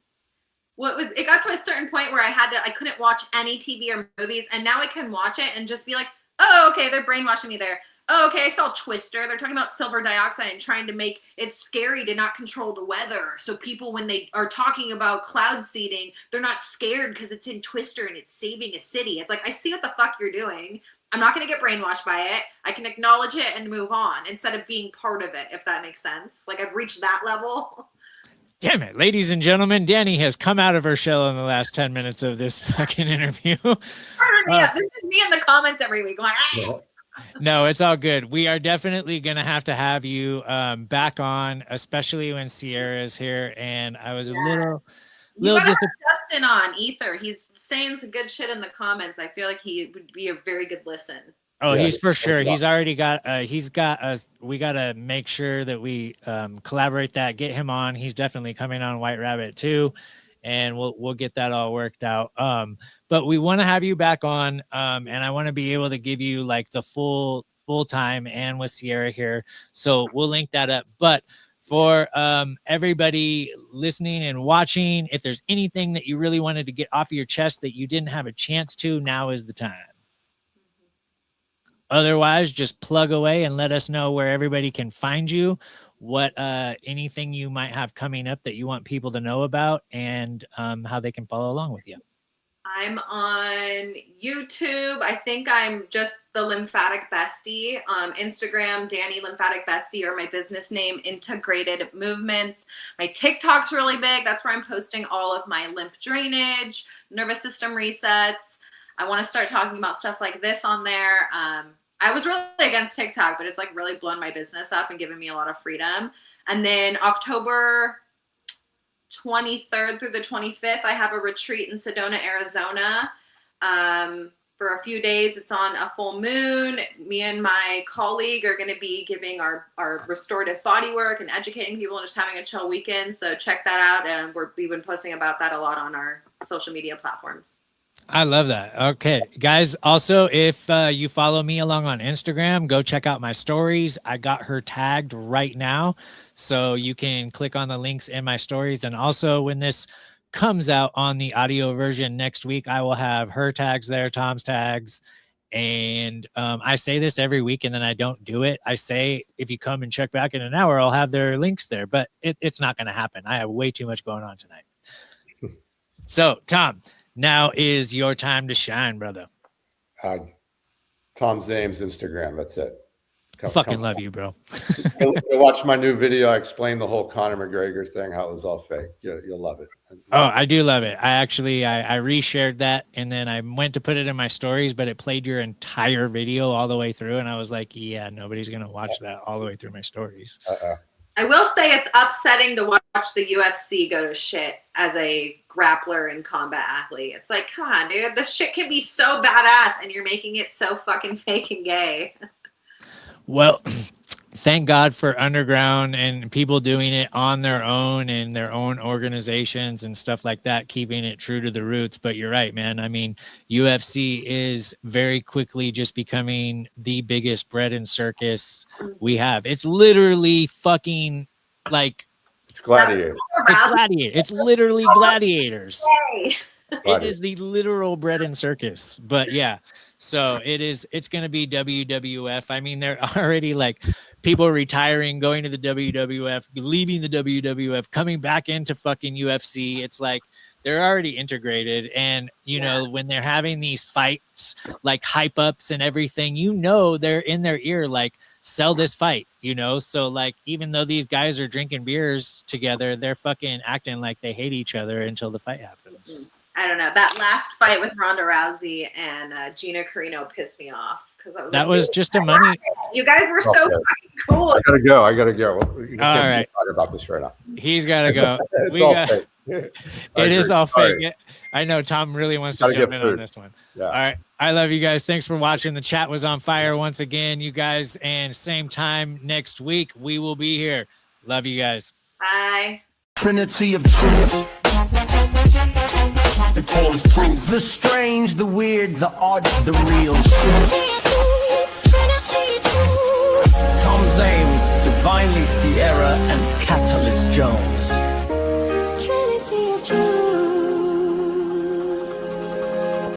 Well, it got to a certain point where I couldn't watch any TV or movies, and now I can watch it and just be like, oh, okay, they're brainwashing me there. Oh, okay, I saw Twister. They're talking about silver dioxide and trying to make it scary to not control the weather. So people, when they are talking about cloud seeding, they're not scared because it's in Twister and it's saving a city. It's like, I see what the fuck you're doing. I'm not going to get brainwashed by it. I can acknowledge it and move on instead of being part of it, if that makes sense. Like, I've reached that level. Damn it, ladies and gentlemen, Dani has come out of her shell in the last 10 minutes of this fucking interview. Yeah, this is me in the comments every week going, ah. No, it's all good. We are definitely going to have you back on, especially when Sierra is here. And I was a little You gotta have Justin on Ether. He's saying some good shit in the comments. I feel like he would be a very good listen. Oh, yeah, he's for sure. He's already got, we got to make sure that we collaborate that, get him on. He's definitely coming on White Rabbit too. And we'll get that all worked out. But we want to have you back on. And I want to be able to give you like the full time and with Sierra here. So we'll link that up. But for everybody listening and watching, if there's anything that you really wanted to get off of your chest that you didn't have a chance to, now is the time. Otherwise, just plug away and let us know where everybody can find you, what anything you might have coming up that you want people to know about, and how they can follow along with you. I'm on YouTube. I think I'm just the Lymphatic Bestie. Instagram, Dani Lymphatic Bestie, or my business name, Integrated Movements. My TikTok's really big. That's where I'm posting all of my lymph drainage, nervous system resets. I want to start talking about stuff like this on there. I was really against TikTok, but it's like really blown my business up and given me a lot of freedom. And then October 23rd through the 25th, I have a retreat in Sedona, Arizona. For a few days, it's on a full moon. Me and my colleague are going to be giving our restorative body work and educating people and just having a chill weekend. So check that out. And we've been posting about that a lot on our social media platforms. I love that. Okay, guys. Also, if you follow me along on Instagram, go check out my stories. I got her tagged right now, so you can click on the links in my stories. And also, when this comes out on the audio version next week, I will have her tags there, Tom's tags. And I say this every week and then I don't do it. I say, if you come and check back in an hour, I'll have their links there, but it's not going to happen. I have way too much going on tonight. So, Tom, now is your time to shine, brother. Tom Zames Instagram. That's it. Fucking love you, bro. You'll watch my new video. I explain the whole Conor McGregor thing, how it was all fake. You'll love it. Oh, I do love it. I reshared that, and then I went to put it in my stories, but it played your entire video all the way through, and I was like, yeah, nobody's gonna watch that all the way through my stories. I will say it's upsetting to watch the UFC go to shit as a grappler and combat athlete. It's like, come on, dude, this shit can be so badass, and you're making it so fucking fake and gay. Well, thank God for underground and people doing it on their own and their own organizations and stuff like that, keeping it true to the roots. But you're right, man. I mean, UFC is very quickly just becoming the biggest bread and circus we have. It's literally fucking like it's gladiator. It's gladiator. It's literally gladiators. Yay. It is the literal bread and circus. But yeah. So it's going to be WWF. I mean, they're already like people retiring, going to the WWF, leaving the WWF, coming back into fucking UFC. It's like they're already integrated. And, you know, when they're having these fights, like hype ups and everything, you know, they're in their ear, like, sell this fight, you know? So, like, even though these guys are drinking beers together, they're fucking acting like they hate each other until the fight happens. I don't know. That last fight with Ronda Rousey and Gina Carino pissed me off because that was just a money. You guys were so fucking cool. I gotta go. You All can't right. talk about this right now. He's gotta go. Fake. It is all fake. I know Tom really wants to jump in on this one. Yeah. All right. I love you guys. Thanks for watching. The chat was on fire once again, you guys. And same time next week, we will be here. Love you guys. Bye. Trinity of truth. The tallest proof. The strange, the weird, the odd, the real. Tom Zames, Divinely Sierra, and Catalyst Jones.